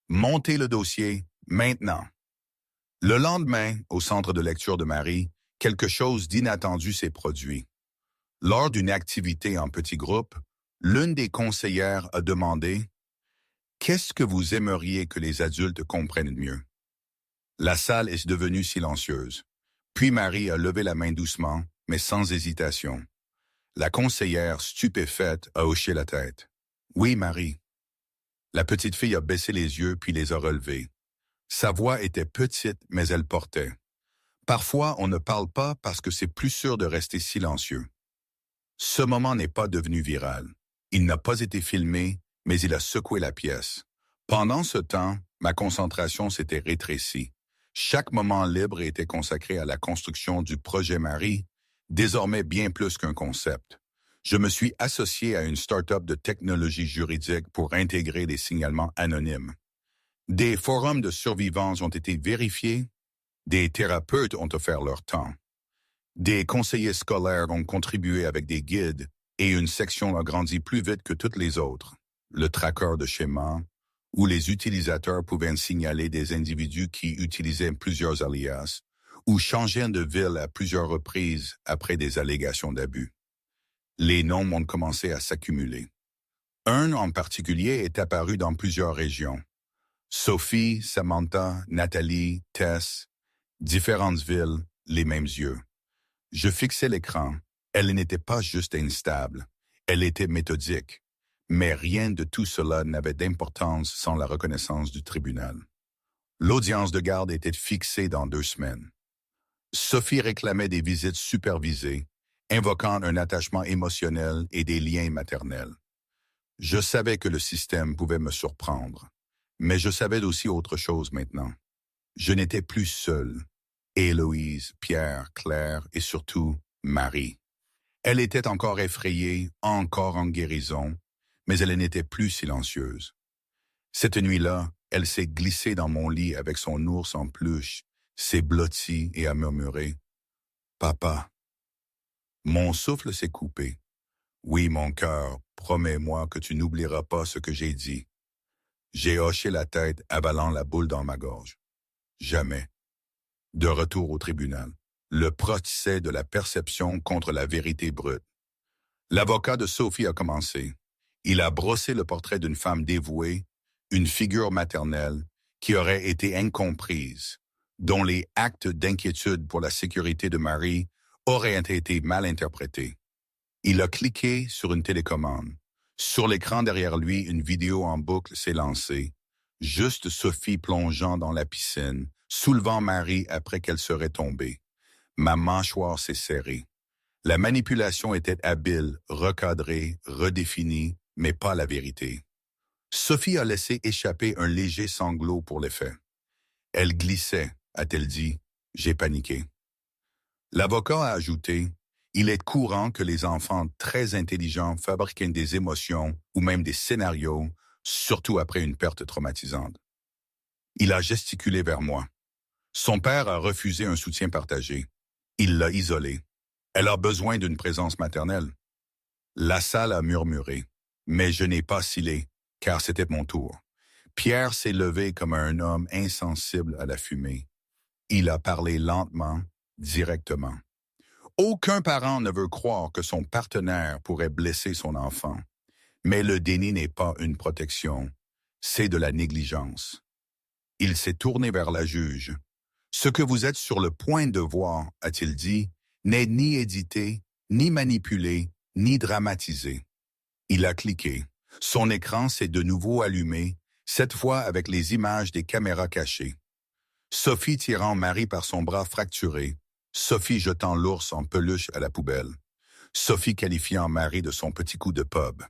Montez le dossier, maintenant. Le lendemain, au centre de lecture de Marie, quelque chose d'inattendu s'est produit. Lors d'une activité en petit groupe, l'une des conseillères a demandé « Qu'est-ce que vous aimeriez que les adultes comprennent mieux ?» La salle est devenue silencieuse. Puis Marie a levé la main doucement, mais sans hésitation. La conseillère, stupéfaite, a hoché la tête. « Oui, Marie. » La petite fille a baissé les yeux puis les a relevés. Sa voix était petite, mais elle portait. Parfois, on ne parle pas parce que c'est plus sûr de rester silencieux. Ce moment n'est pas devenu viral. Il n'a pas été filmé, mais il a secoué la pièce. Pendant ce temps, ma concentration s'était rétrécie. Chaque moment libre était consacré à la construction du projet Marie, désormais bien plus qu'un concept. Je me suis associé à une start-up de technologie juridique pour intégrer des signalements anonymes. Des forums de survivants ont été vérifiés, des thérapeutes ont offert leur temps. Des conseillers scolaires ont contribué avec des guides et une section a grandi plus vite que toutes les autres, le tracker de schémas, où les utilisateurs pouvaient signaler des individus qui utilisaient plusieurs alias ou changeaient de ville à plusieurs reprises après des allégations d'abus. Les noms ont commencé à s'accumuler. Un en particulier est apparu dans plusieurs régions. Sophie, Samantha, Nathalie, Tess, différentes villes, les mêmes yeux. Je fixais l'écran. Elle n'était pas juste instable, elle était méthodique. Mais rien de tout cela n'avait d'importance sans la reconnaissance du tribunal. L'audience de garde était fixée dans 2 semaines. Sophie réclamait des visites supervisées, invoquant un attachement émotionnel et des liens maternels. Je savais que le système pouvait me surprendre, mais je savais aussi autre chose maintenant. Je n'étais plus seul. Héloïse, Pierre, Claire et surtout Marie. Elle était encore effrayée, encore en guérison, mais elle n'était plus silencieuse. Cette nuit-là, elle s'est glissée dans mon lit avec son ours en peluche, s'est blottie et a murmuré « Papa ». Mon souffle s'est coupé. « Oui, mon cœur, promets-moi que tu n'oublieras pas ce que j'ai dit. » J'ai hoché la tête, avalant la boule dans ma gorge. Jamais. De retour au tribunal. Le procès de la perception contre la vérité brute. L'avocat de Sophie a commencé. Il a brossé le portrait d'une femme dévouée, une figure maternelle, qui aurait été incomprise, dont les actes d'inquiétude pour la sécurité de Marie auraient été mal interprétés. Il a cliqué sur une télécommande. Sur l'écran derrière lui, une vidéo en boucle s'est lancée. Juste Sophie plongeant dans la piscine, soulevant Marie après qu'elle serait tombée. Ma mâchoire s'est serrée. La manipulation était habile, recadrée, redéfinie, mais pas la vérité. Sophie a laissé échapper un léger sanglot pour l'effet. Elle glissait, a-t-elle dit. J'ai paniqué. L'avocat a ajouté, il est courant que les enfants très intelligents fabriquent des émotions ou même des scénarios, surtout après une perte traumatisante. Il a gesticulé vers moi. Son père a refusé un soutien partagé. Il l'a isolée. Elle a besoin d'une présence maternelle. La salle a murmuré, mais je n'ai pas scellé, car c'était mon tour. Pierre s'est levé comme un homme insensible à la fumée. Il a parlé lentement, directement. Aucun parent ne veut croire que son partenaire pourrait blesser son enfant. Mais le déni n'est pas une protection, c'est de la négligence. Il s'est tourné vers la juge. Ce que vous êtes sur le point de voir, a-t-il dit, n'est ni édité, ni manipulé, ni dramatisé. Il a cliqué. Son écran s'est de nouveau allumé, cette fois avec les images des caméras cachées. Sophie tirant Marie par son bras fracturé, Sophie jetant l'ours en peluche à la poubelle, Sophie qualifiant Marie de son petit coup de pub,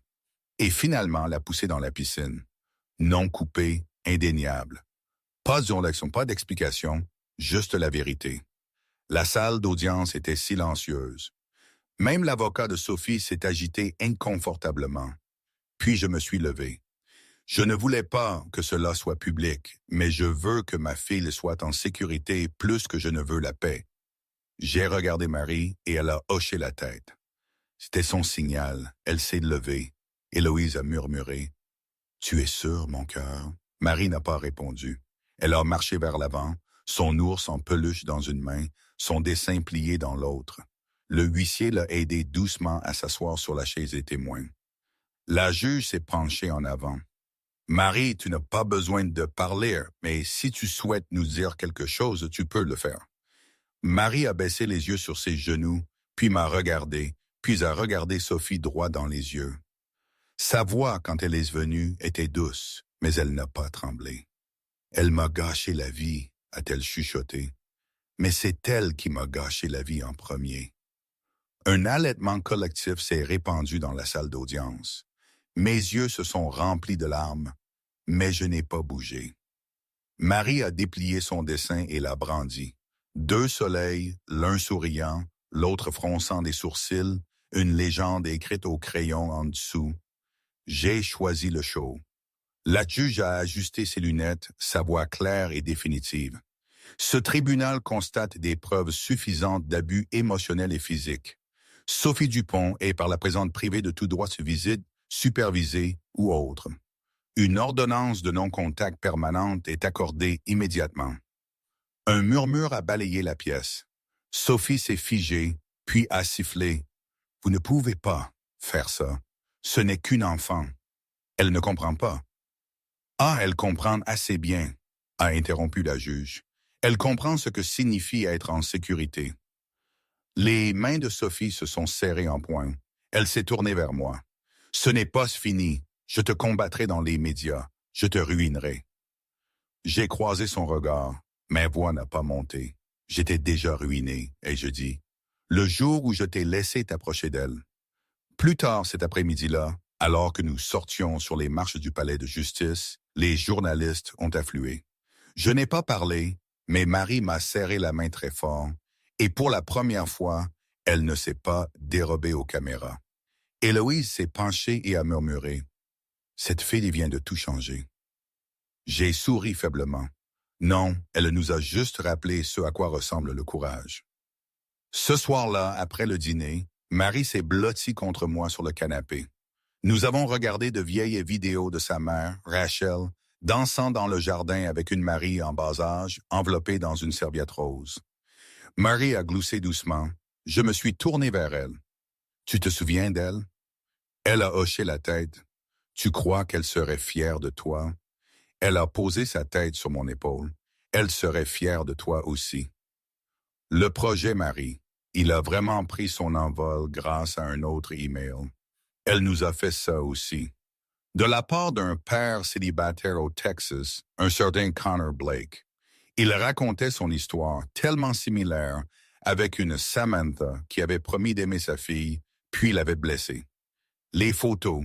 et finalement la pousser dans la piscine. Non coupé, indéniable. Pas d'onction, pas d'explication, juste la vérité. La salle d'audience était silencieuse. Même l'avocat de Sophie s'est agité inconfortablement. Puis je me suis levé. Je ne voulais pas que cela soit public, mais je veux que ma fille soit en sécurité plus que je ne veux la paix. J'ai regardé Marie et elle a hoché la tête. C'était son signal. Elle s'est levée. Héloïse a murmuré. « Tu es sûr, mon cœur? » Marie n'a pas répondu. Elle a marché vers l'avant, son ours en peluche dans une main, son dessin plié dans l'autre. Le huissier l'a aidé doucement à s'asseoir sur la chaise des témoins. La juge s'est penchée en avant. « Marie, tu n'as pas besoin de parler, mais si tu souhaites nous dire quelque chose, tu peux le faire. » Marie a baissé les yeux sur ses genoux, puis m'a regardé, puis a regardé Sophie droit dans les yeux. Sa voix, quand elle est venue, était douce, mais elle n'a pas tremblé. « Elle m'a gâché la vie », a-t-elle chuchoté. « Mais c'est elle qui m'a gâché la vie en premier. » Un halètement collectif s'est répandu dans la salle d'audience. Mes yeux se sont remplis de larmes, mais je n'ai pas bougé. Marie a déplié son dessin et l'a brandi. 2 soleils, l'un souriant, l'autre fronçant des sourcils, une légende écrite au crayon en dessous. J'ai choisi le show. La juge a ajusté ses lunettes, sa voix claire et définitive. Ce tribunal constate des preuves suffisantes d'abus émotionnels et physiques. Sophie Dupont est par la présente privée de tout droit de visite, supervisée ou autre. Une ordonnance de non-contact permanente est accordée immédiatement. Un murmure a balayé la pièce. Sophie s'est figée, puis a sifflé. « Vous ne pouvez pas faire ça. Ce n'est qu'une enfant. » Elle ne comprend pas. « Ah, elle comprend assez bien, » a interrompu la juge. « Elle comprend ce que signifie être en sécurité. » Les mains de Sophie se sont serrées en poing. Elle s'est tournée vers moi. « Ce n'est pas fini. Je te combattrai dans les médias. Je te ruinerai. » J'ai croisé son regard. Ma voix n'a pas monté. J'étais déjà ruiné, et je dis, « Le jour où je t'ai laissé t'approcher d'elle. » Plus tard cet après-midi-là, alors que nous sortions sur les marches du palais de justice, les journalistes ont afflué. Je n'ai pas parlé, mais Marie m'a serré la main très fort, et pour la première fois, elle ne s'est pas dérobée aux caméras. Héloïse s'est penchée et a murmuré, « Cette fille vient de tout changer. » J'ai souri faiblement. Non, elle nous a juste rappelé ce à quoi ressemble le courage. Ce soir-là, après le dîner, Marie s'est blottie contre moi sur le canapé. Nous avons regardé de vieilles vidéos de sa mère, Rachel, dansant dans le jardin avec une Marie en bas âge, enveloppée dans une serviette rose. Marie a gloussé doucement. Je me suis tourné vers elle. Tu te souviens d'elle? Elle a hoché la tête. Tu crois qu'elle serait fière de toi? Elle a posé sa tête sur mon épaule. Elle serait fière de toi aussi. Le projet Marie, il a vraiment pris son envol grâce à un autre email. Elle nous a fait ça aussi. De la part d'un père célibataire au Texas, un certain Connor Blake. Il racontait son histoire tellement similaire avec une Samantha qui avait promis d'aimer sa fille, puis l'avait blessée. Les photos,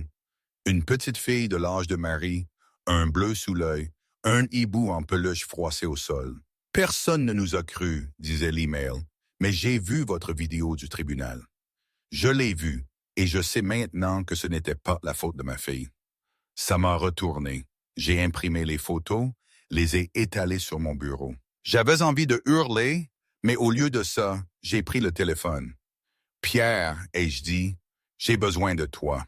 une petite fille de l'âge de Marie, un bleu sous l'œil, un hibou en peluche froissé au sol. Personne ne nous a cru, disait l'email, mais j'ai vu votre vidéo du tribunal. Je l'ai vue, et je sais maintenant que ce n'était pas la faute de ma fille. Ça m'a retourné. J'ai imprimé les photos, les ai étalées sur mon bureau. J'avais envie de hurler, mais au lieu de ça, j'ai pris le téléphone. Pierre, ai-je dit, j'ai besoin de toi.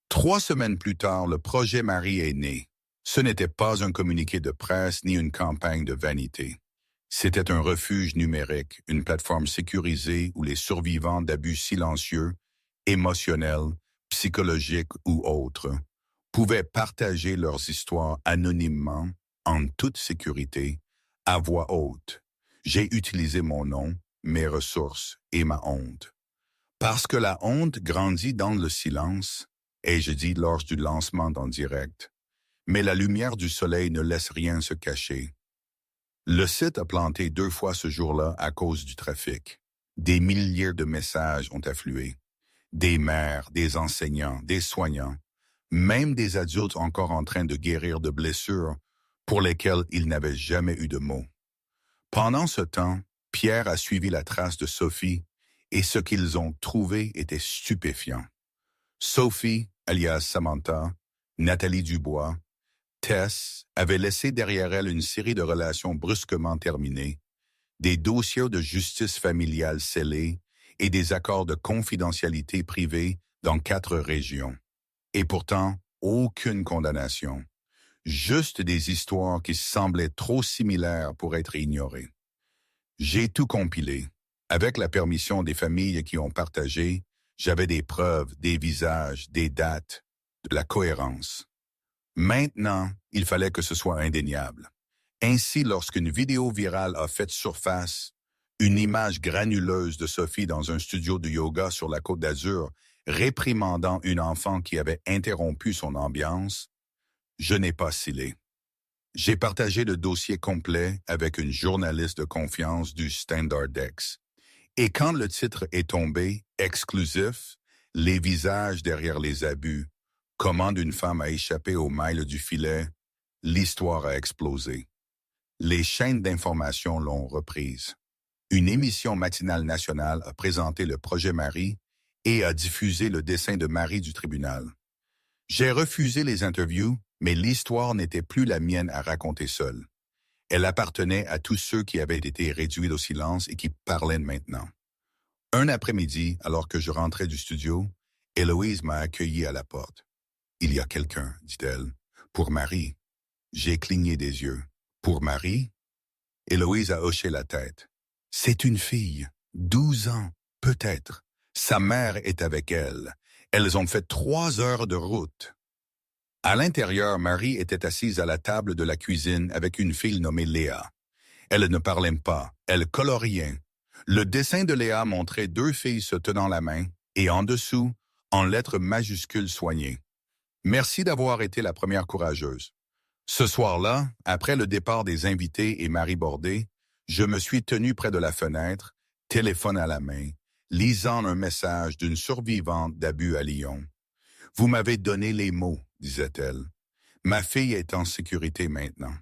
3 semaines plus tard, le projet Marie est né. Ce n'était pas un communiqué de presse ni une campagne de vanité. C'était un refuge numérique, une plateforme sécurisée où les survivants d'abus silencieux, émotionnels, psychologiques ou autres, pouvaient partager leurs histoires anonymement, en toute sécurité, à voix haute. J'ai utilisé mon nom, mes ressources et ma honte. Parce que la honte grandit dans le silence, ai-je dit lors du lancement en direct, mais la lumière du soleil ne laisse rien se cacher. Le site a planté 2 fois ce jour-là à cause du trafic. Des milliers de messages ont afflué. Des mères, des enseignants, des soignants, même des adultes encore en train de guérir de blessures pour lesquelles ils n'avaient jamais eu de mots. Pendant ce temps, Pierre a suivi la trace de Sophie et ce qu'ils ont trouvé était stupéfiant. Sophie, alias Samantha, Nathalie Dubois, Tess avait laissé derrière elle une série de relations brusquement terminées, des dossiers de justice familiale scellés et des accords de confidentialité privée dans 4 régions. Et pourtant, aucune condamnation. Juste des histoires qui semblaient trop similaires pour être ignorées. J'ai tout compilé. Avec la permission des familles qui ont partagé, j'avais des preuves, des visages, des dates, de la cohérence. Maintenant, il fallait que ce soit indéniable. Ainsi, lorsqu'une vidéo virale a fait surface, une image granuleuse de Sophie dans un studio de yoga sur la Côte d'Azur, réprimandant une enfant qui avait interrompu son ambiance, je n'ai pas scellé. J'ai partagé le dossier complet avec une journaliste de confiance du Standard-X. Et quand le titre est tombé, exclusif, les visages derrière les abus, comment une femme a échappé aux mailles du filet, l'histoire a explosé. Les chaînes d'information l'ont reprise. Une émission matinale nationale a présenté le projet Marie et a diffusé le dessin de Marie du tribunal. J'ai refusé les interviews, mais l'histoire n'était plus la mienne à raconter seule. Elle appartenait à tous ceux qui avaient été réduits au silence et qui parlaient maintenant. Un après-midi, alors que je rentrais du studio, Héloïse m'a accueilli à la porte. « Il y a quelqu'un, dit-elle. Pour Marie. » J'ai cligné des yeux. « Pour Marie? » Héloïse a hoché la tête. « C'est une fille, 12 ans, peut-être. Sa mère est avec elle. Elles ont fait 3 heures de route. » À l'intérieur, Marie était assise à la table de la cuisine avec une fille nommée Léa. Elle ne parlait pas, elle coloriait. Le dessin de Léa montrait 2 filles se tenant la main et en dessous, en lettres majuscules soignées. Merci d'avoir été la première courageuse. Ce soir-là, après le départ des invités et Marie Bordé, je me suis tenu près de la fenêtre, téléphone à la main, lisant un message d'une survivante d'abus à Lyon. « Vous m'avez donné les mots, disait-elle. Ma fille est en sécurité maintenant. »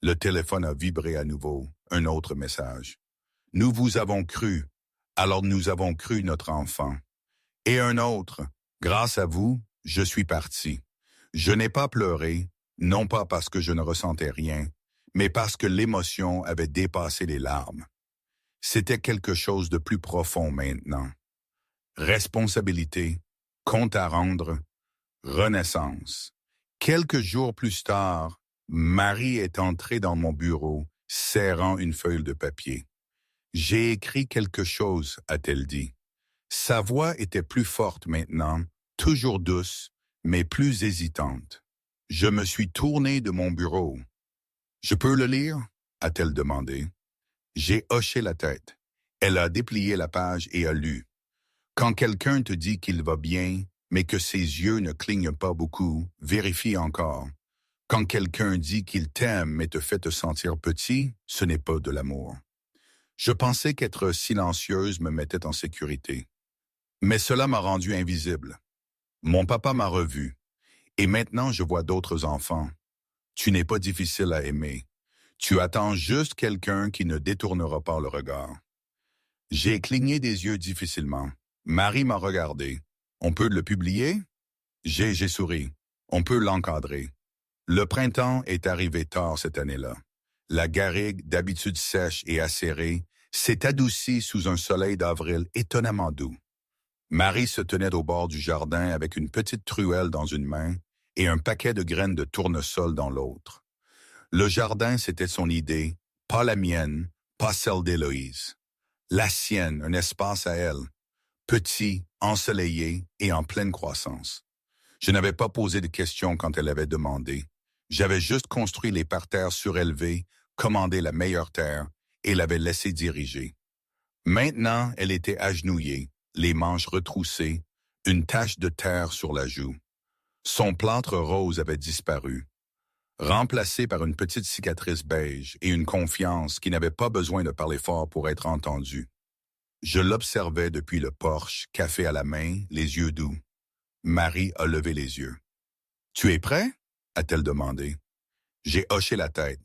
Le téléphone a vibré à nouveau, un autre message. « Nous vous avons cru, alors nous avons cru notre enfant. » Et un autre. « Grâce à vous, je suis parti. Je n'ai pas pleuré, non pas parce que je ne ressentais rien, mais parce que l'émotion avait dépassé les larmes. C'était quelque chose de plus profond maintenant. Responsabilité, compte à rendre, renaissance. Quelques jours plus tard, Marie est entrée dans mon bureau, serrant une feuille de papier. J'ai écrit quelque chose, a-t-elle dit. Sa voix était plus forte maintenant, toujours douce, mais plus hésitante. Je me suis tourné de mon bureau. Je peux le lire? A-t-elle demandé. J'ai hoché la tête. Elle a déplié la page et a lu. Quand quelqu'un te dit qu'il va bien, mais que ses yeux ne clignent pas beaucoup, vérifie encore. Quand quelqu'un dit qu'il t'aime mais te fait te sentir petit, ce n'est pas de l'amour. Je pensais qu'être silencieuse me mettait en sécurité. Mais cela m'a rendu invisible. Mon papa m'a revu. Et maintenant je vois d'autres enfants. Tu n'es pas difficile à aimer. Tu attends juste quelqu'un qui ne détournera pas le regard. J'ai cligné des yeux difficilement. Marie m'a regardé. On peut le publier? J'ai souri. On peut l'encadrer. Le printemps est arrivé tard cette année-là. La garrigue, d'habitude sèche et acérée, s'est adoucie sous un soleil d'avril étonnamment doux. Marie se tenait au bord du jardin avec une petite truelle dans une main et un paquet de graines de tournesol dans l'autre. Le jardin, c'était son idée, pas la mienne, pas celle d'Héloïse. La sienne, un espace à elle, petit, ensoleillé et en pleine croissance. Je n'avais pas posé de questions quand elle avait demandé. J'avais juste construit les parterres surélevés, commandé la meilleure terre et l'avais laissée diriger. Maintenant, elle était agenouillée, les manches retroussées, une tache de terre sur la joue. Son plâtre rose avait disparu, remplacé par une petite cicatrice beige et une confiance qui n'avait pas besoin de parler fort pour être entendue. Je l'observais depuis le porche, café à la main, les yeux doux. Marie a levé les yeux. « Tu es prêt? » a-t-elle demandé. J'ai hoché la tête.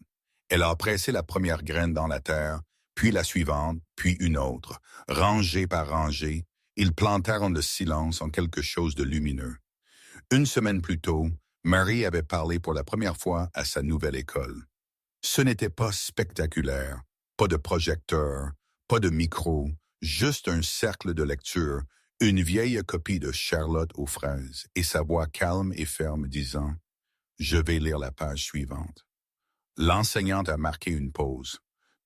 Elle a pressé la première graine dans la terre, puis la suivante, puis une autre. Rangée par rangée, ils plantèrent le silence en quelque chose de lumineux. Une semaine plus tôt, Marie avait parlé pour la première fois à sa nouvelle école. Ce n'était pas spectaculaire, pas de projecteur, pas de micro, juste un cercle de lecture, une vieille copie de Charlotte aux fraises et sa voix calme et ferme disant « Je vais lire la page suivante ». L'enseignante a marqué une pause.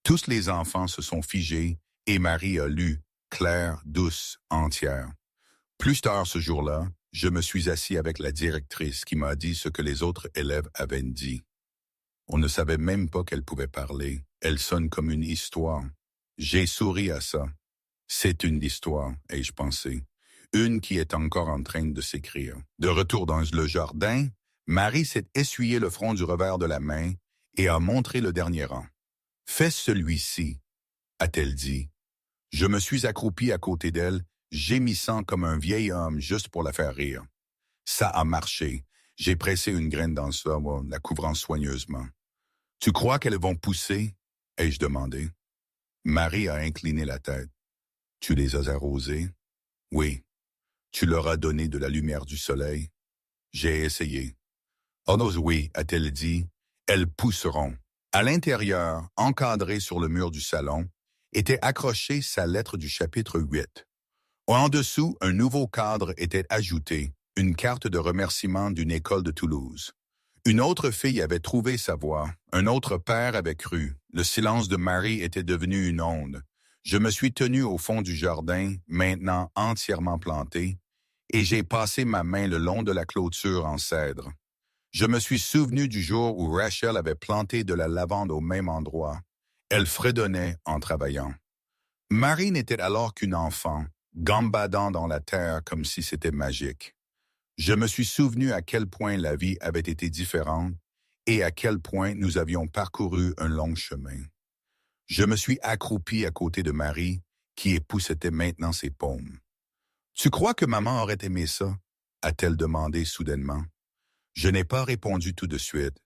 Tous les enfants se sont figés et Marie a lu, claire, douce, entière. Plus tard ce jour-là, je me suis assis avec la directrice qui m'a dit ce que les autres élèves avaient dit. On ne savait même pas qu'elle pouvait parler. Elle sonne comme une histoire. J'ai souri à ça. C'est une histoire, ai-je pensé. Une qui est encore en train de s'écrire. De retour dans le jardin, Marie s'est essuyé le front du revers de la main et a montré le dernier rang. « Fais celui-ci », a-t-elle dit. Je me suis accroupi à côté d'elle, gémissant comme un vieil homme juste pour la faire rire. Ça a marché. J'ai pressé une graine dans le sol, la couvrant soigneusement. « Tu crois qu'elles vont pousser ?» ai-je demandé. Marie a incliné la tête. « Tu les as arrosées? »« Oui. »« Tu leur as donné de la lumière du soleil? » J'ai essayé. « Oh non, oui, a-t-elle dit. Elles pousseront. » À l'intérieur, encadré sur le mur du salon, était accrochée sa lettre du chapitre 8. En dessous, un nouveau cadre était ajouté, une carte de remerciement d'une école de Toulouse. Une autre fille avait trouvé sa voie, un autre père avait cru. Le silence de Marie était devenu une onde. Je me suis tenu au fond du jardin, maintenant entièrement planté, et j'ai passé ma main le long de la clôture en cèdre. Je me suis souvenu du jour où Rachel avait planté de la lavande au même endroit. Elle fredonnait en travaillant. Marie n'était alors qu'une enfant, gambadant dans la terre comme si c'était magique. Je me suis souvenu à quel point la vie avait été différente et à quel point nous avions parcouru un long chemin. Je me suis accroupi à côté de Marie, qui époussetait maintenant ses paumes. « Tu crois que maman aurait aimé ça? » a-t-elle demandé soudainement. Je n'ai pas répondu tout de suite.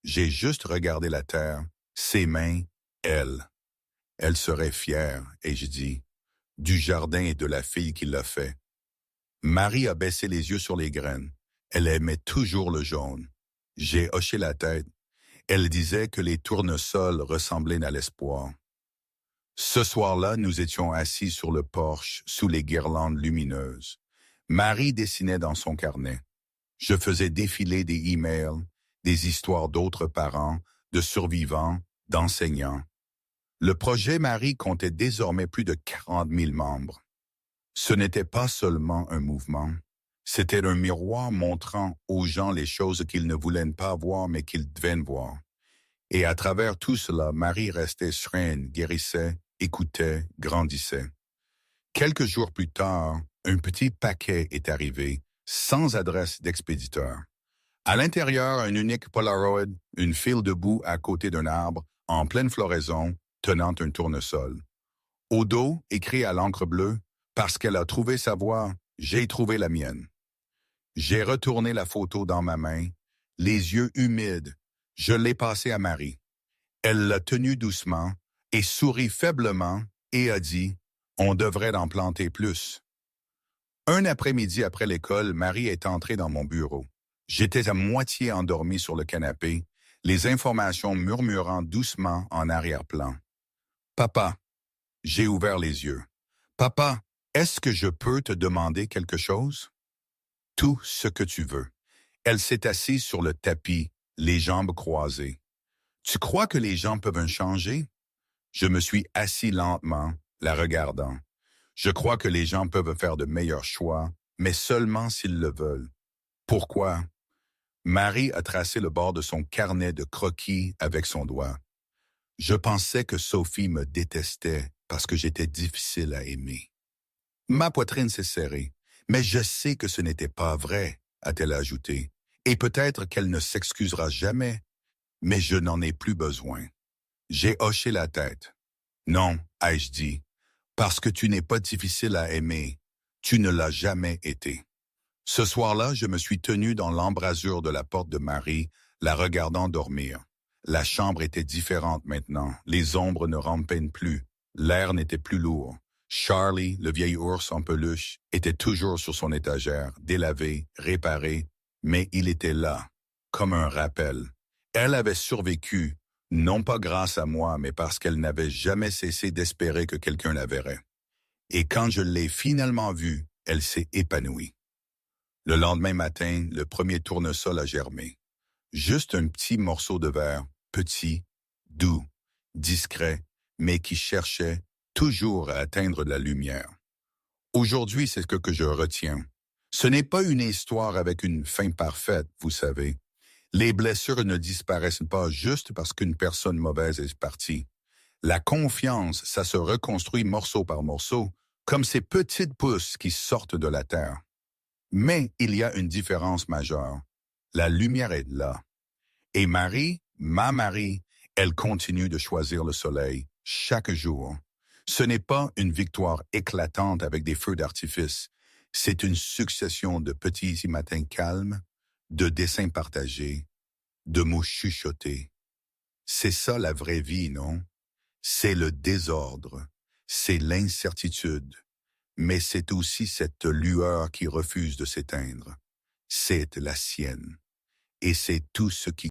J'ai juste regardé la terre, ses mains, elle. Elle serait fière, ai-je dit, du jardin et de la fille qui l'a fait. Marie a baissé les yeux sur les graines. Elle aimait toujours le jaune. J'ai hoché la tête. Elle disait que les tournesols ressemblaient à l'espoir. Ce soir-là, nous étions assis sur le porche, sous les guirlandes lumineuses. Marie dessinait dans son carnet. Je faisais défiler des emails, des histoires d'autres parents, de survivants, d'enseignants. Le projet Marie comptait désormais plus de 40 000 membres. Ce n'était pas seulement un mouvement, c'était un miroir montrant aux gens les choses qu'ils ne voulaient pas voir mais qu'ils devaient voir. Et à travers tout cela, Marie restait sereine, guérissait, écoutait, grandissait. Quelques jours plus tard, un petit paquet est arrivé, sans adresse d'expéditeur. À l'intérieur, un unique Polaroid, une file debout à côté d'un arbre, en pleine floraison, tenant un tournesol. Au dos, écrit à l'encre bleue, parce qu'elle a trouvé sa voie, j'ai trouvé la mienne. J'ai retourné la photo dans ma main, les yeux humides. Je l'ai passée à Marie. Elle l'a tenue doucement et sourit faiblement et a dit « On devrait en planter plus ». Un après-midi après l'école, Marie est entrée dans mon bureau. J'étais à moitié endormi sur le canapé, les informations murmurant doucement en arrière-plan. « Papa », j'ai ouvert les yeux. « Papa, est-ce que je peux te demander quelque chose? » « Tout ce que tu veux. » Elle s'est assise sur le tapis, les jambes croisées. « Tu crois que les gens peuvent changer? » Je me suis assis lentement, la regardant. « Je crois que les gens peuvent faire de meilleurs choix, mais seulement s'ils le veulent. » Pourquoi? Marie a tracé le bord de son carnet de croquis avec son doigt. Je pensais que Sophie me détestait parce que j'étais difficile à aimer. Ma poitrine s'est serrée. Mais je sais que ce n'était pas vrai, a-t-elle ajouté, et peut-être qu'elle ne s'excusera jamais, mais je n'en ai plus besoin. J'ai hoché la tête. Non, ai-je dit, parce que tu n'es pas difficile à aimer, tu ne l'as jamais été. Ce soir-là, je me suis tenu dans l'embrasure de la porte de Marie, la regardant dormir. La chambre était différente maintenant, les ombres ne rampaient plus, l'air n'était plus lourd. Charlie, le vieil ours en peluche, était toujours sur son étagère, délavé, réparé, mais il était là, comme un rappel. Elle avait survécu, non pas grâce à moi, mais parce qu'elle n'avait jamais cessé d'espérer que quelqu'un la verrait. Et quand je l'ai finalement vue, elle s'est épanouie. Le lendemain matin, le premier tournesol a germé. Juste un petit morceau de verre, petit, doux, discret, mais qui cherchait toujours à atteindre la lumière. Aujourd'hui, c'est ce que je retiens. Ce n'est pas une histoire avec une fin parfaite, vous savez. Les blessures ne disparaissent pas juste parce qu'une personne mauvaise est partie. La confiance, ça se reconstruit morceau par morceau, comme ces petites pousses qui sortent de la terre. Mais il y a une différence majeure. La lumière est là. Et Marie, ma Marie, elle continue de choisir le soleil chaque jour. Ce n'est pas une victoire éclatante avec des feux d'artifice. C'est une succession de petits matins calmes, de dessins partagés, de mots chuchotés. C'est ça la vraie vie, non? C'est le désordre, c'est l'incertitude, mais c'est aussi cette lueur qui refuse de s'éteindre. C'est la sienne. Et c'est tout ce qui